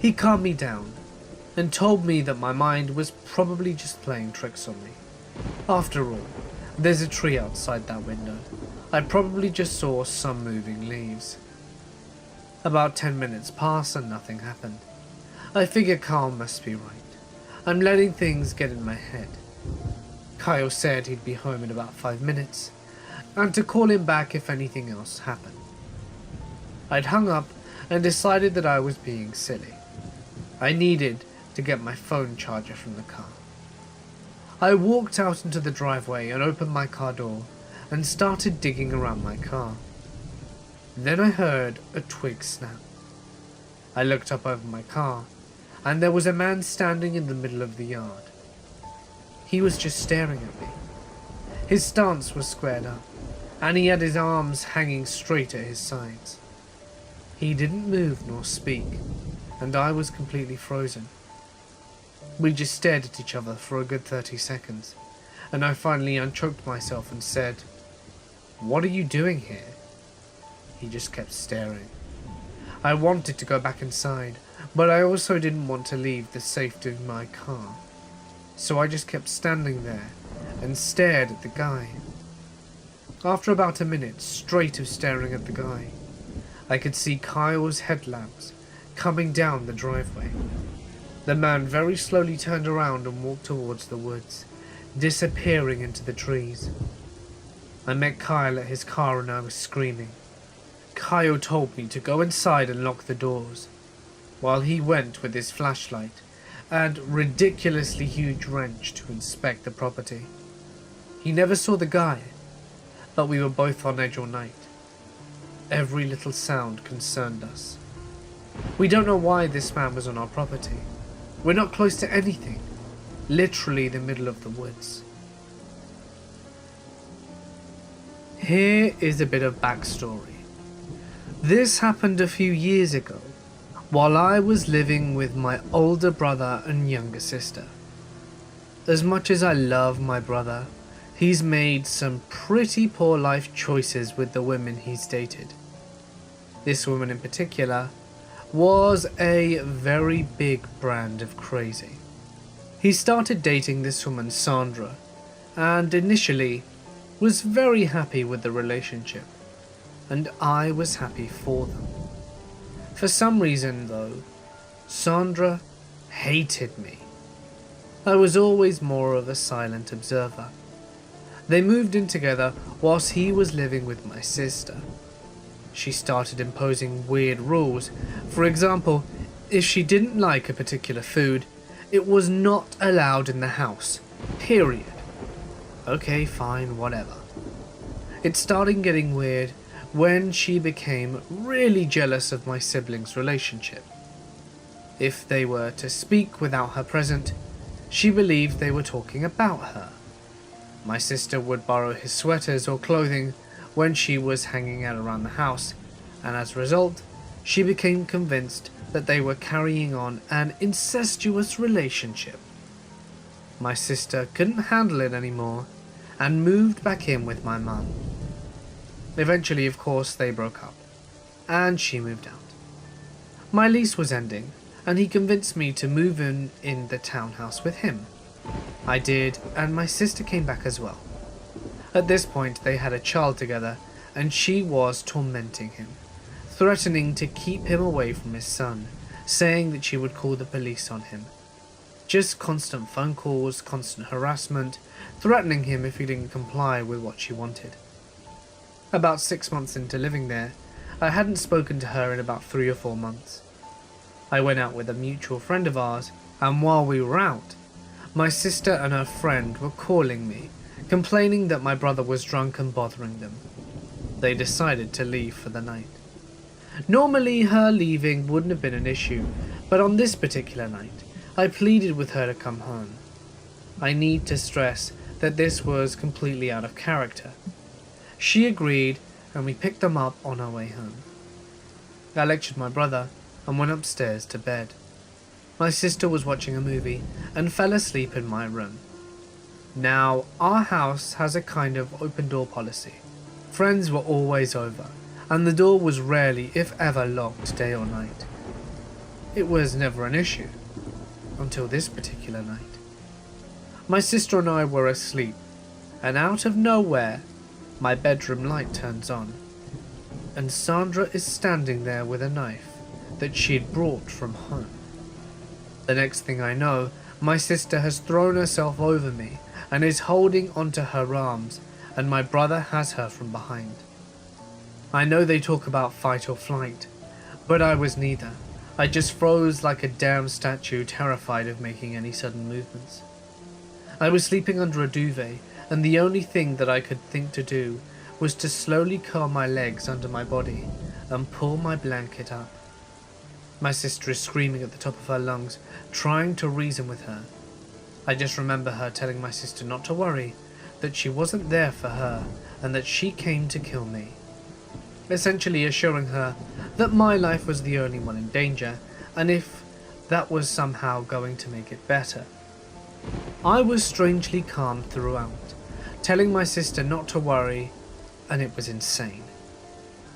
Speaker 1: He calmed me down and told me that my mind was probably just playing tricks on me. After all, There's a tree outside that window. I probably just saw some moving leaves. About 10 minutes pass and nothing happened. I figure Carl must be right. I'm letting things get in my head. Kyle said he'd be home in about 5 minutes, and to call him back if anything else happened. I'd hung up and decided that I was being silly. I needed to get my phone charger from the car. I walked out into the driveway and opened my car door and started digging around my car. Then I heard a twig snap. I looked up over my car, and there was a man standing in the middle of the yard. He was just staring at me. His stance was squared up, and he had his arms hanging straight at his sides. He didn't move nor speak, and I was completely frozen. We just stared at each other for a good 30 seconds, and I finally unchoked myself and said, "What are you doing here?" He just kept staring. I wanted to go back inside, but I also didn't want to leave the safety of my car. So I just kept standing there and stared at the guy. After about a minute straight of staring at the guy, I could see Kyle's headlamps coming down the driveway. The man very slowly turned around and walked towards the woods, disappearing into the trees. I met Kyle at his car and I was screaming. Kyle told me to go inside and lock the doors, while he went with his flashlight and ridiculously huge wrench to inspect the property. He never saw the guy, but we were both on edge all night. Every little sound concerned us. We don't know why this man was on our property. We're not close to anything, literally the middle of the woods. Here is a bit of backstory. This happened a few years ago, while I was living with my older brother and younger sister. As much as I love my brother, he's made some pretty poor life choices with the women he's dated. This woman in particular was a very big brand of crazy. He started dating this woman Sandra, and initially was very happy with the relationship, and I was happy for them. For some reason though, Sandra hated me. I was always more of a silent observer. They moved in together whilst he was living with my sister. She started imposing weird rules. For example, if she didn't like a particular food, it was not allowed in the house, period. Okay, fine, whatever. It started getting weird when she became really jealous of my siblings' relationship. If they were to speak without her present, she believed they were talking about her. My sister would borrow his sweaters or clothing when she was hanging out around the house, and as a result, she became convinced that they were carrying on an incestuous relationship. My sister couldn't handle it anymore and moved back in with my mum. Eventually, of course, they broke up, and she moved out. My lease was ending, and he convinced me to move in the townhouse with him. I did, and my sister came back as well. At this point, they had a child together, and she was tormenting him, threatening to keep him away from his son, saying that she would call the police on him. Just constant phone calls, constant harassment, threatening him if he didn't comply with what she wanted. About 6 months into living there, I hadn't spoken to her in about 3 or 4 months. I went out with a mutual friend of ours, and while we were out, my sister and her friend were calling me, complaining that my brother was drunk and bothering them. They decided to leave for the night. Normally her leaving wouldn't have been an issue, but on this particular night, I pleaded with her to come home. I need to stress that this was completely out of character. She agreed, and we picked them up on our way home. I lectured my brother and went upstairs to bed. My sister was watching a movie and fell asleep in my room. Now, our house has a kind of open door policy. Friends were always over, and the door was rarely, if ever, locked day or night. It was never an issue, until this particular night. My sister and I were asleep, and out of nowhere, my bedroom light turns on, and Sandra is standing there with a knife that she'd brought from home. The next thing I know, my sister has thrown herself over me and is holding onto her arms, and my brother has her from behind. I know they talk about fight or flight, but I was neither. I just froze like a damn statue, terrified of making any sudden movements. I was sleeping under a duvet, and the only thing that I could think to do was to slowly curl my legs under my body and pull my blanket up. My sister is screaming at the top of her lungs, trying to reason with her. I just remember her telling my sister not to worry, that she wasn't there for her, and that she came to kill me. Essentially assuring her that my life was the only one in danger, and if that was somehow going to make it better. I was strangely calm throughout, telling my sister not to worry, and it was insane.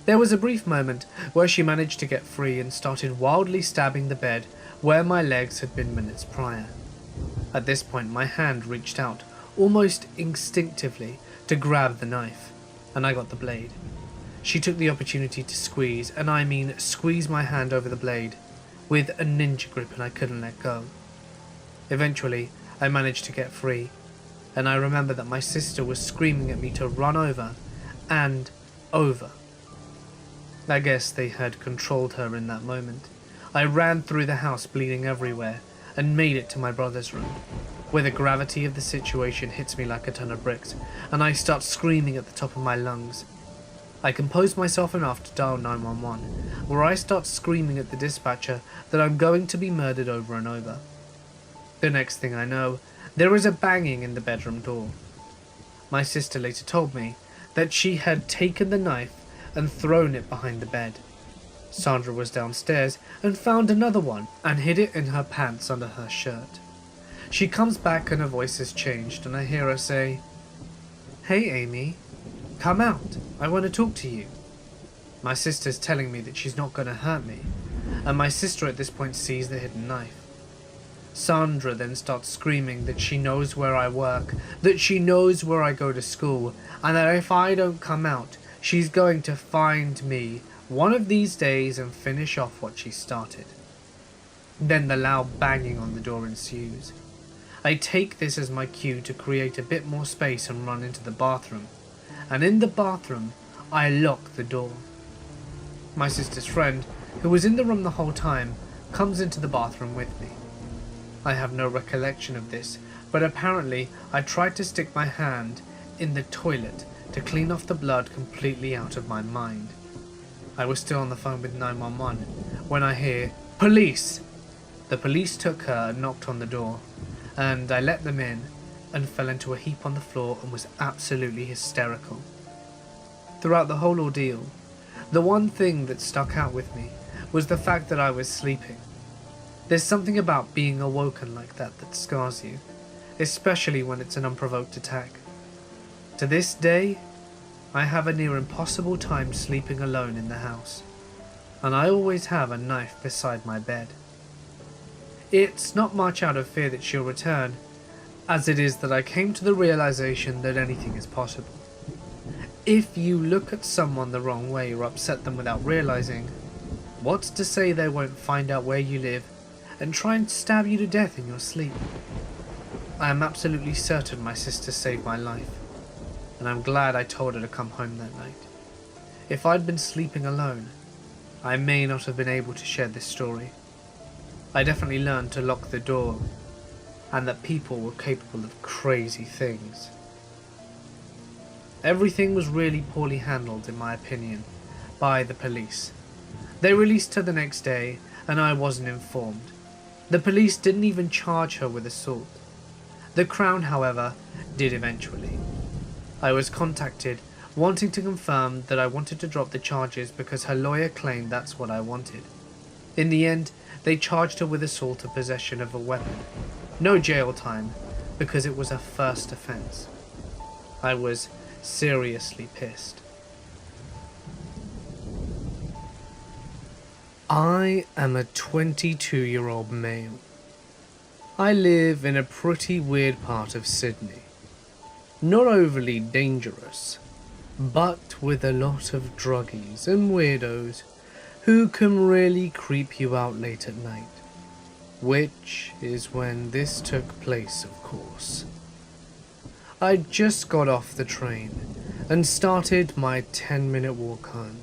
Speaker 1: There was a brief moment where she managed to get free and started wildly stabbing the bed where my legs had been minutes prior. At this point, my hand reached out, almost instinctively, to grab the knife, and I got the blade. She took the opportunity to squeeze, and I mean squeeze my hand over the blade, with a ninja grip, and I couldn't let go. Eventually, I managed to get free, and I remember that my sister was screaming at me to run over, and over. I guess they had controlled her in that moment. I ran through the house bleeding everywhere, and made it to my brother's room, where the gravity of the situation hits me like a ton of bricks, and I start screaming at the top of my lungs. I compose myself enough to dial 911, where I start screaming at the dispatcher that I'm going to be murdered over and over. The next thing I know, there is a banging in the bedroom door. My sister later told me that she had taken the knife and thrown it behind the bed. Sandra was downstairs and found another one and hid it in her pants under her shirt. She comes back and her voice has changed, and I hear her say, "Hey Amy, come out, I want to talk to you." My sister's telling me that she's not going to hurt me, and my sister at this point sees the hidden knife. Sandra then starts screaming that she knows where I work, that she knows where I go to school, and that if I don't come out, she's going to find me one of these days and finish off what she started. Then the loud banging on the door ensues. I take this as my cue to create a bit more space and run into the bathroom, and in the bathroom, I lock the door. My sister's friend, who was in the room the whole time, comes into the bathroom with me. I have no recollection of this, but apparently I tried to stick my hand in the toilet to clean off the blood completely out of my mind. I was still on the phone with 911 when I hear, "Police!" The police took her and knocked on the door, and I let them in and fell into a heap on the floor and was absolutely hysterical. Throughout the whole ordeal, the one thing that stuck out with me was the fact that I was sleeping. There's something about being awoken like that that scars you, especially when it's an unprovoked attack. To this day, I have a near impossible time sleeping alone in the house, and I always have a knife beside my bed. It's not much out of fear that she'll return, as it is that I came to the realization that anything is possible. If you look at someone the wrong way or upset them without realizing, what's to say they won't find out where you live and try and stab you to death in your sleep? I am absolutely certain my sister saved my life, and I'm glad I told her to come home that night. If I'd been sleeping alone, I may not have been able to share this story. I definitely learned to lock the door, and that people were capable of crazy things. Everything was really poorly handled, in my opinion, by the police. They released her the next day, and I wasn't informed. The police didn't even charge her with assault. The Crown, however, did eventually. I was contacted, wanting to confirm that I wanted to drop the charges because her lawyer claimed that's what I wanted. In the end, they charged her with assault and possession of a weapon. No jail time, because it was a first offense. I was seriously pissed. I am a 22-year-old male. I live in a pretty weird part of Sydney. not overly dangerous, but with a lot of druggies and weirdos who can really creep you out late at night. Which is when this took place, of course. I'd just got off the train and started my 10-minute walk home.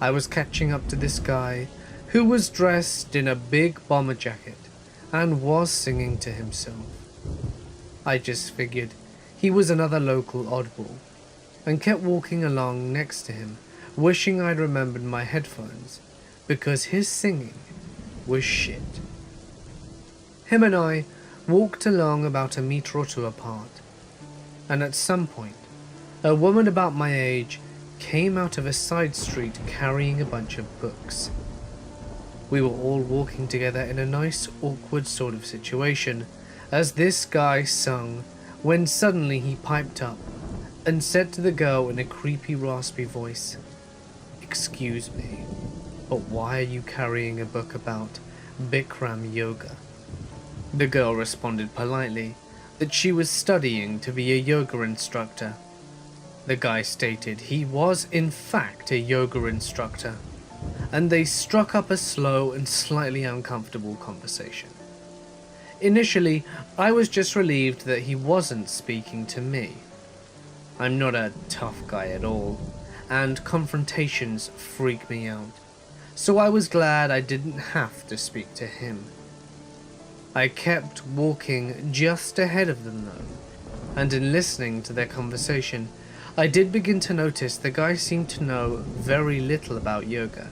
Speaker 1: I was catching up to this guy who was dressed in a big bomber jacket and was singing to himself. I just figured he was another local oddball and kept walking along next to him, wishing I'd remembered my headphones because his singing was shit. Him and I walked along about a meter or two apart, and at some point, a woman about my age came out of a side street carrying a bunch of books. We were all walking together in a nice, awkward sort of situation as this guy sung, when suddenly he piped up and said to the girl in a creepy, raspy voice, "Excuse me, but why are you carrying a book about Bikram yoga?" The girl responded politely that she was studying to be a yoga instructor. The guy stated he was in fact a yoga instructor, and they struck up a slow and slightly uncomfortable conversation. Initially, I was just relieved that he wasn't speaking to me. I'm not a tough guy at all, and confrontations freak me out, so I was glad I didn't have to speak to him. I kept walking just ahead of them though, and in listening to their conversation, I did begin to notice the guy seemed to know very little about yoga,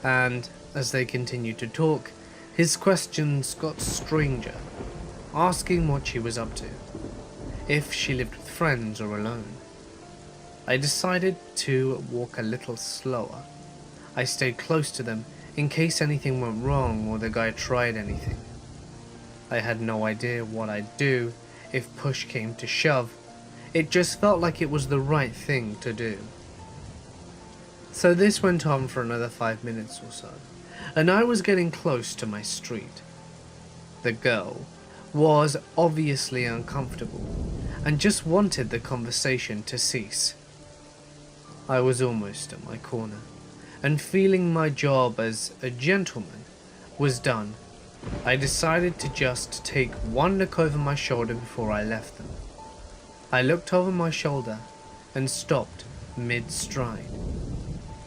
Speaker 1: and as they continued to talk, his questions got stranger, asking what she was up to, if she lived with friends or alone. I decided to walk a little slower. I stayed close to them in case anything went wrong or the guy tried anything. I had no idea what I'd do if push came to shove. It just felt like it was the right thing to do. So this went on for another 5 minutes or so, and I was getting close to my street. The girl was obviously uncomfortable and just wanted the conversation to cease. I was almost at my corner, and feeling my job as a gentleman was done, I decided to just take one look over my shoulder before I left them. I looked over my shoulder and stopped mid-stride.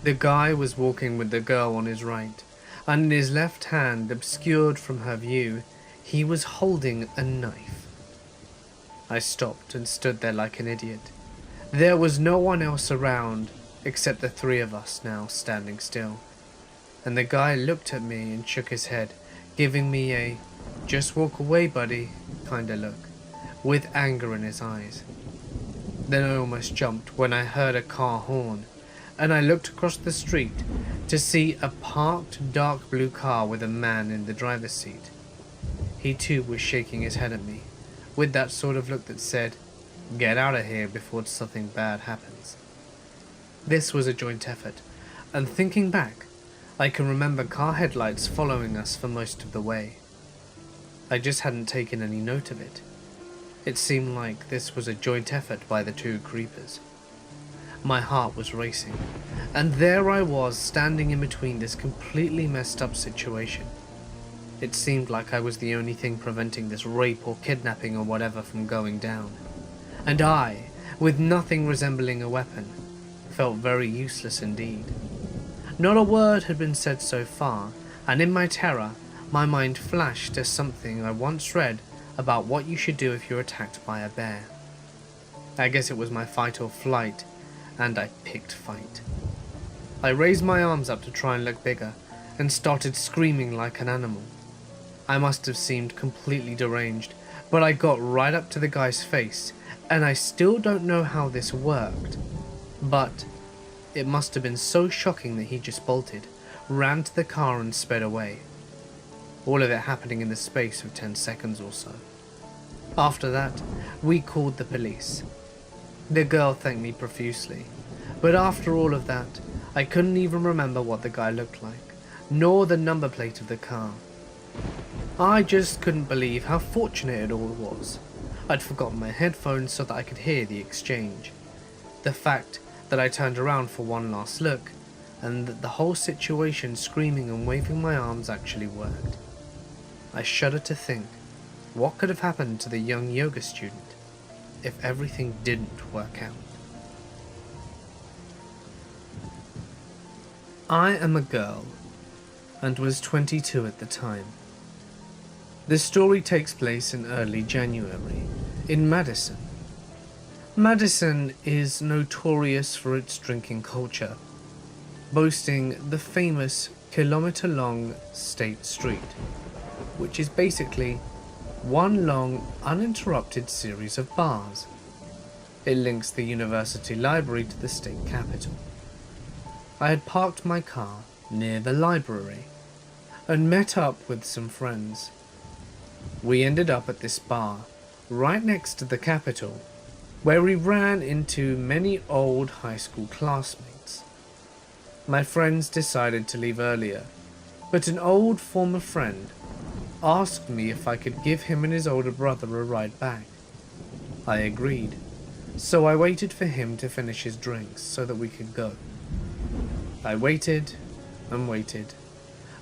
Speaker 1: The guy was walking with the girl on his right, and in his left hand, obscured from her view, he was holding a knife. I stopped and stood there like an idiot. There was no one else around except the three of us now standing still, and the guy looked at me and shook his head, giving me a "just walk away buddy" kinda look, with anger in his eyes. Then I almost jumped when I heard a car horn, and I looked across the street to see a parked dark blue car with a man in the driver's seat. He too was shaking his head at me, with that sort of look that said, "Get out of here before something bad happens." This was a joint effort, and thinking back, I can remember car headlights following us for most of the way. I just hadn't taken any note of it. It seemed like this was a joint effort by the two creepers. My heart was racing, and there I was standing in between this completely messed up situation. It seemed like I was the only thing preventing this rape or kidnapping or whatever from going down. And I, with nothing resembling a weapon, felt very useless indeed. Not a word had been said so far, and in my terror, my mind flashed to something I once read about what you should do if you're attacked by a bear. I guess it was my fight or flight, and I picked fight. I raised my arms up to try and look bigger, and started screaming like an animal. I must have seemed completely deranged, but I got right up to the guy's face, and I still don't know how this worked, but it must have been so shocking that he just bolted, ran to the car and sped away. All of it happening in the space of 10 seconds or so. After that, we called the police. The girl thanked me profusely, but after all of that, I couldn't even remember what the guy looked like, nor the number plate of the car. I just couldn't believe how fortunate it all was. I'd forgotten my headphones so that I could hear the exchange. The fact that I turned around for one last look, and that the whole situation, screaming and waving my arms, actually worked. I shudder to think what could have happened to the young yoga student if everything didn't work out. I am a girl and was 22 at the time. The story takes place in early January in Madison. Madison is notorious for its drinking culture, boasting the famous kilometer-long State Street, which is basically one long, uninterrupted series of bars. It links the university library to the state capitol. I had parked my car near the library and met up with some friends. We ended up at this bar right next to the capitol, where we ran into many old high school classmates. My friends decided to leave earlier, but an old former friend asked me if I could give him and his older brother a ride back. I agreed, so I waited for him to finish his drinks so that we could go. I waited and waited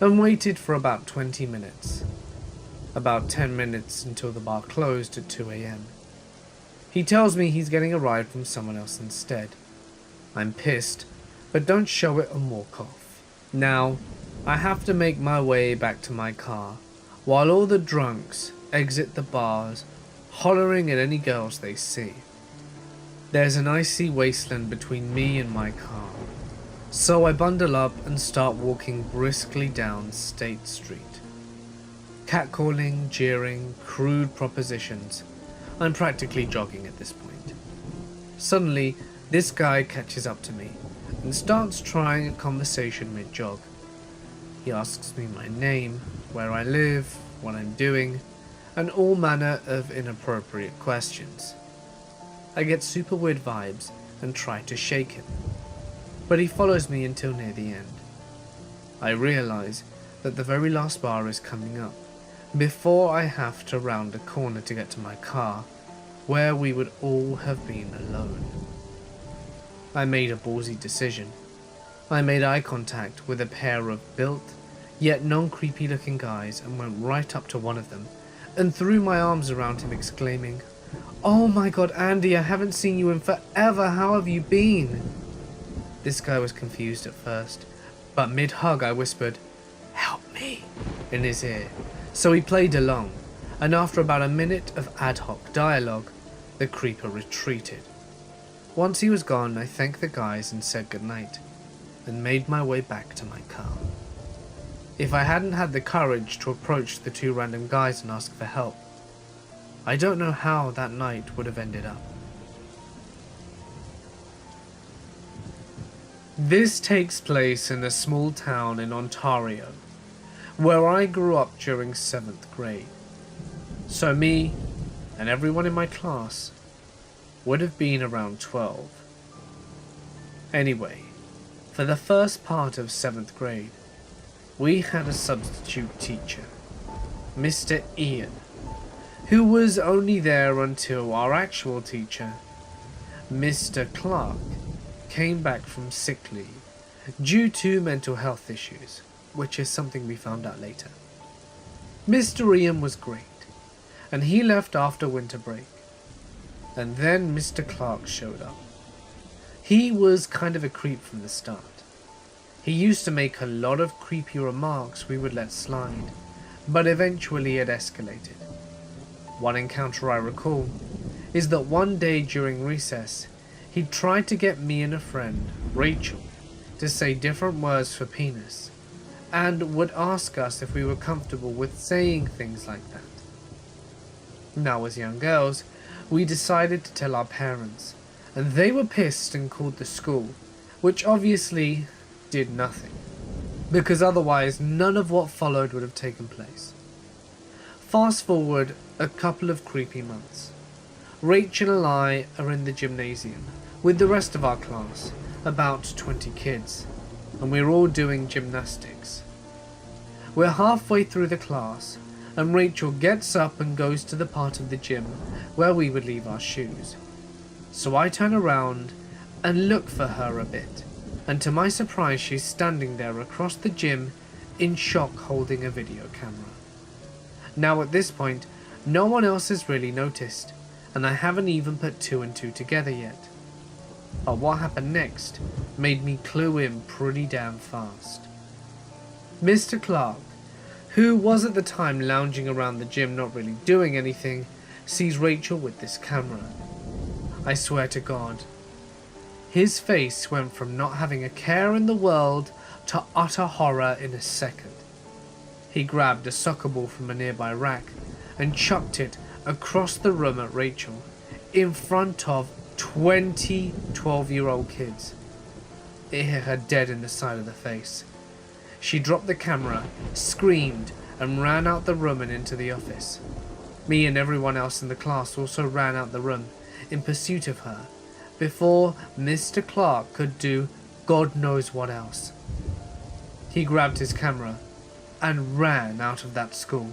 Speaker 1: and waited for about 20 minutes. About 10 minutes until the bar closed at 2 a.m. He tells me he's getting a ride from someone else instead. I'm pissed, but don't show it and walk off. Now, I have to make my way back to my car, while all the drunks exit the bars, hollering at any girls they see. There's an icy wasteland between me and my car, so I bundle up and start walking briskly down State Street. Catcalling, jeering, crude propositions. I'm practically jogging at this point. Suddenly, this guy catches up to me and starts trying a conversation mid-jog. He asks me my name, where I live, what I'm doing, and all manner of inappropriate questions. I get super weird vibes and try to shake him, but he follows me until near the end. I realize that the very last bar is coming up, before I have to round a corner to get to my car, where we would all have been alone. I made a ballsy decision. I made eye contact with a pair of built, yet non-creepy looking guys and went right up to one of them and threw my arms around him exclaiming, "Oh my god, Andy, I haven't seen you in forever, how have you been?" This guy was confused at first, but mid-hug I whispered, "Help me," in his ear. So he played along, and after about a minute of ad hoc dialogue, the creeper retreated. Once he was gone, I thanked the guys and said goodnight, and made my way back to my car. If I hadn't had the courage to approach the two random guys and ask for help, I don't know how that night would have ended up. This takes place in a small town in Ontario, where I grew up during 7th grade. So me, and everyone in my class, would have been around 12. Anyway, for the first part of 7th grade, we had a substitute teacher, Mr. Ian, who was only there until our actual teacher, Mr. Clark, came back from sick leave due to mental health issues, which is something we found out later. Mr. Ian was great, and he left after winter break. And then Mr. Clark showed up. He was kind of a creep from the start. He used to make a lot of creepy remarks we would let slide, but eventually it escalated. One encounter I recall is that one day during recess, he tried to get me and a friend, Rachel, to say different words for penis, and would ask us if we were comfortable with saying things like that. Now, as young girls, we decided to tell our parents, and they were pissed and called the school, which obviously did nothing, because otherwise none of what followed would have taken place. Fast forward a couple of creepy months. Rachel and I are in the gymnasium with the rest of our class, about 20 kids, and we're all doing gymnastics. We're halfway through the class, and Rachel gets up and goes to the part of the gym where we would leave our shoes. So I turn around and look for her a bit, and to my surprise she's standing there across the gym in shock holding a video camera. Now at this point, no one else has really noticed, and I haven't even put two and two together yet. But what happened next made me clue in pretty damn fast. Mr. Clark, who was at the time lounging around the gym not really doing anything, sees Rachel with this camera. I swear to God, his face went from not having a care in the world to utter horror in a second. He grabbed a soccer ball from a nearby rack and chucked it across the room at Rachel in front of 20 12-year-old kids. It hit her dead in the side of the face. She dropped the camera, screamed, and ran out the room and into the office. Me and everyone else in the class also ran out the room in pursuit of her before Mr. Clark could do God knows what else. He grabbed his camera and ran out of that school,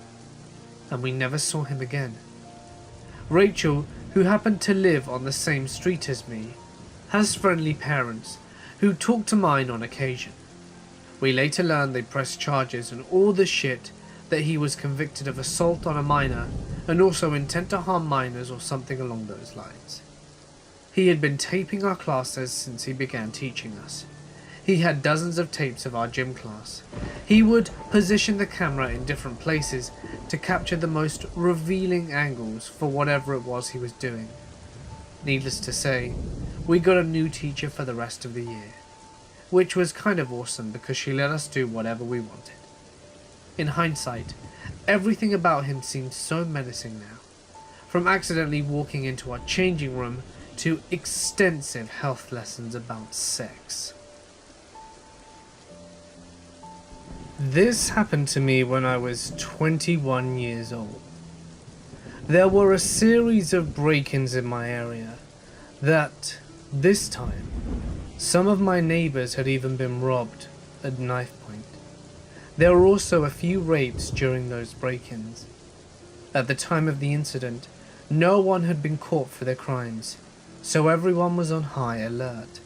Speaker 1: and we never saw him again. Rachel, who happened to live on the same street as me, has friendly parents who talk to mine on occasion. We later learned they pressed charges and all the shit, that he was convicted of assault on a minor and also intent to harm minors or something along those lines. He had been taping our classes since he began teaching us. He had dozens of tapes of our gym class. He would position the camera in different places to capture the most revealing angles for whatever it was he was doing. Needless to say, we got a new teacher for the rest of the year, which was kind of awesome because she let us do whatever we wanted. In hindsight, everything about him seemed so menacing now, from accidentally walking into our changing room to extensive health lessons about sex. This happened to me when I was 21 years old. There were a series of break-ins in my area that, this time, some of my neighbors had even been robbed at knife point. There were also a few rapes during those break-ins. At the time of the incident, no one had been caught for their crimes, so everyone was on high alert.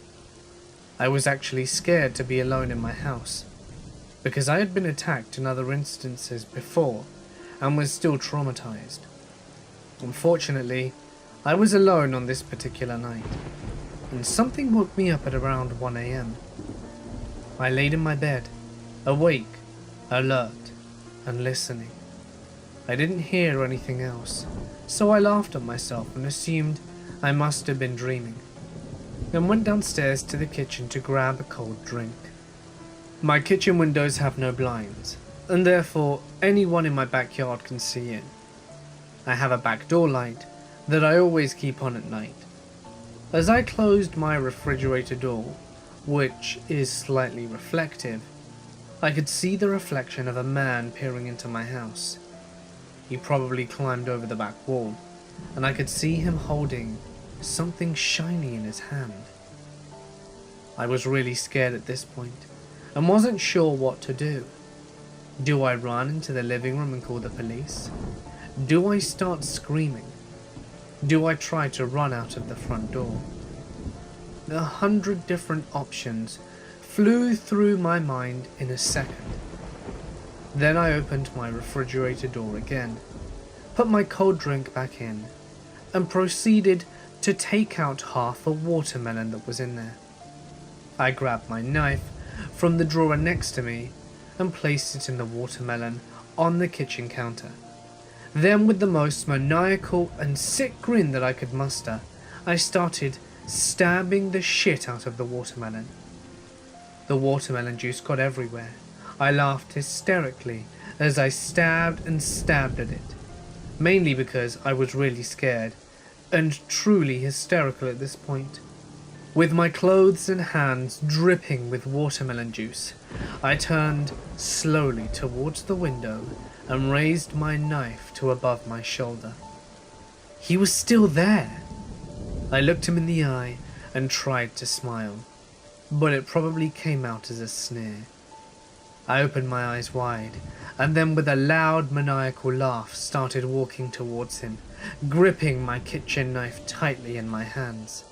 Speaker 1: I was actually scared to be alone in my house, because I had been attacked in other instances before and was still traumatized. Unfortunately, I was alone on this particular night, and something woke me up at around 1 AM. I laid in my bed, awake, alert, and listening. I didn't hear anything else, so I laughed at myself and assumed I must have been dreaming, and went downstairs to the kitchen to grab a cold drink. My kitchen windows have no blinds, and therefore anyone in my backyard can see in. I have a back door light that I always keep on at night. As I closed my refrigerator door, which is slightly reflective, I could see the reflection of a man peering into my house. He probably climbed over the back wall, and I could see him holding something shiny in his hand. I was really scared at this point, and wasn't sure what to do. Do I run into the living room and call the police? Do I start screaming? Do I try to run out of the front door? 100 different options flew through my mind in a second. Then I opened my refrigerator door again, put my cold drink back in, and proceeded to take out half a watermelon that was in there. I grabbed my knife from the drawer next to me and placed it in the watermelon on the kitchen counter. Then, with the most maniacal and sick grin that I could muster, I started stabbing the shit out of the watermelon. The watermelon juice got everywhere. I laughed hysterically as I stabbed and stabbed at it, mainly because I was really scared and truly hysterical at this point. With my clothes and hands dripping with watermelon juice, I turned slowly towards the window and raised my knife to above my shoulder. He was still there. I looked him in the eye and tried to smile, but it probably came out as a sneer. I opened my eyes wide, and then with a loud maniacal laugh started walking towards him, gripping my kitchen knife tightly in my hands.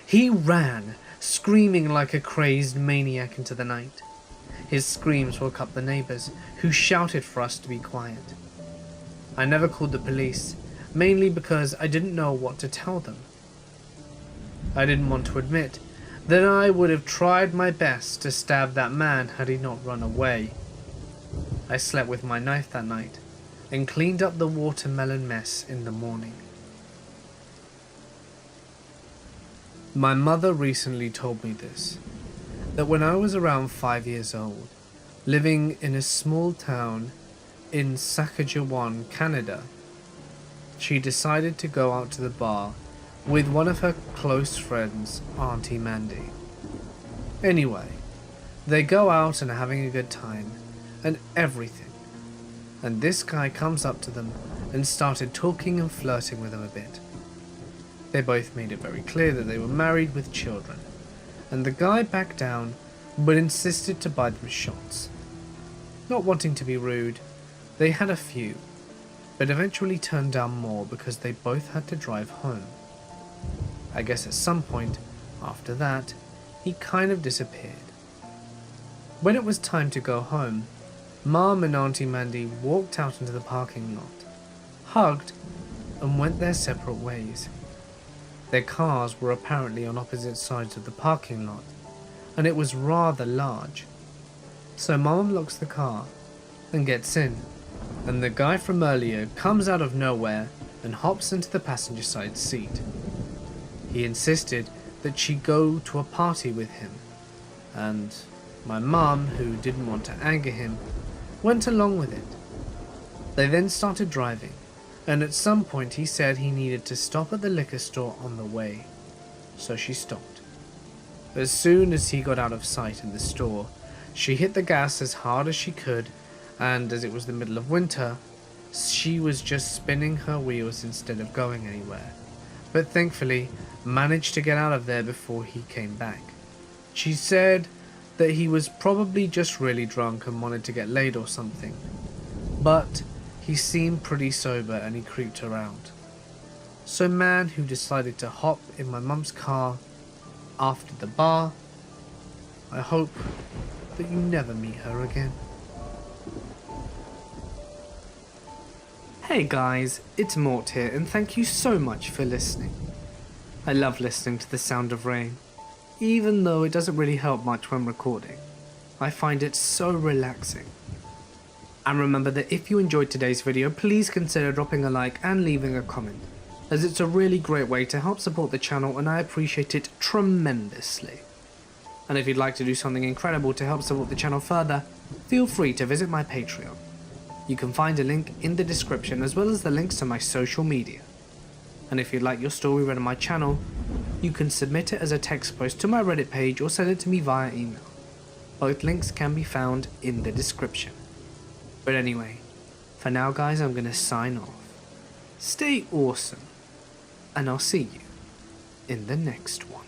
Speaker 1: He ran, screaming like a crazed maniac into the night. His screams woke up the neighbors, who shouted for us to be quiet. I never called the police, mainly because I didn't know what to tell them. I didn't want to admit that I would have tried my best to stab that man had he not run away. I slept with my knife that night and cleaned up the watermelon mess in the morning. My mother recently told me this, that when I was around 5 years old, living in a small town in Saskatchewan, Canada, she decided to go out to the bar with one of her close friends, Auntie Mandy. Anyway, they go out and are having a good time and everything, and this guy comes up to them and started talking and flirting with them a bit. They both made it very clear that they were married with children, and the guy backed down but insisted to buy them shots. Not wanting to be rude, they had a few, but eventually turned down more because they both had to drive home. I guess at some point after that, he kind of disappeared. When it was time to go home, Mom and Auntie Mandy walked out into the parking lot, hugged, and went their separate ways. Their cars were apparently on opposite sides of the parking lot, and it was rather large. So Mom locks the car and gets in, and the guy from earlier comes out of nowhere and hops into the passenger side seat. He insisted that she go to a party with him, and my mum, who didn't want to anger him, went along with it. They then started driving, and at some point he said he needed to stop at the liquor store on the way, so she stopped. As soon as he got out of sight in the store, she hit the gas as hard as she could, and as it was the middle of winter, she was just spinning her wheels instead of going anywhere, but thankfully managed to get out of there before he came back. She said that he was probably just really drunk and wanted to get laid or something, but he seemed pretty sober and he creeped around. So man who decided to hop in my mum's car after the bar, I hope that you never meet her again. Hey guys, it's Mort here, and thank you so much for listening. I love listening to the sound of rain, even though it doesn't really help much when recording. I find it so relaxing. And remember that if you enjoyed today's video, please consider dropping a like and leaving a comment, as it's a really great way to help support the channel and I appreciate it tremendously. And if you'd like to do something incredible to help support the channel further, feel free to visit my Patreon. You can find a link in the description as well as the links to my social media. And if you'd like your story read on my channel, you can submit it as a text post to my Reddit page or send it to me via email. Both links can be found in the description. But anyway, for now guys, I'm gonna sign off. Stay awesome, and I'll see you in the next one.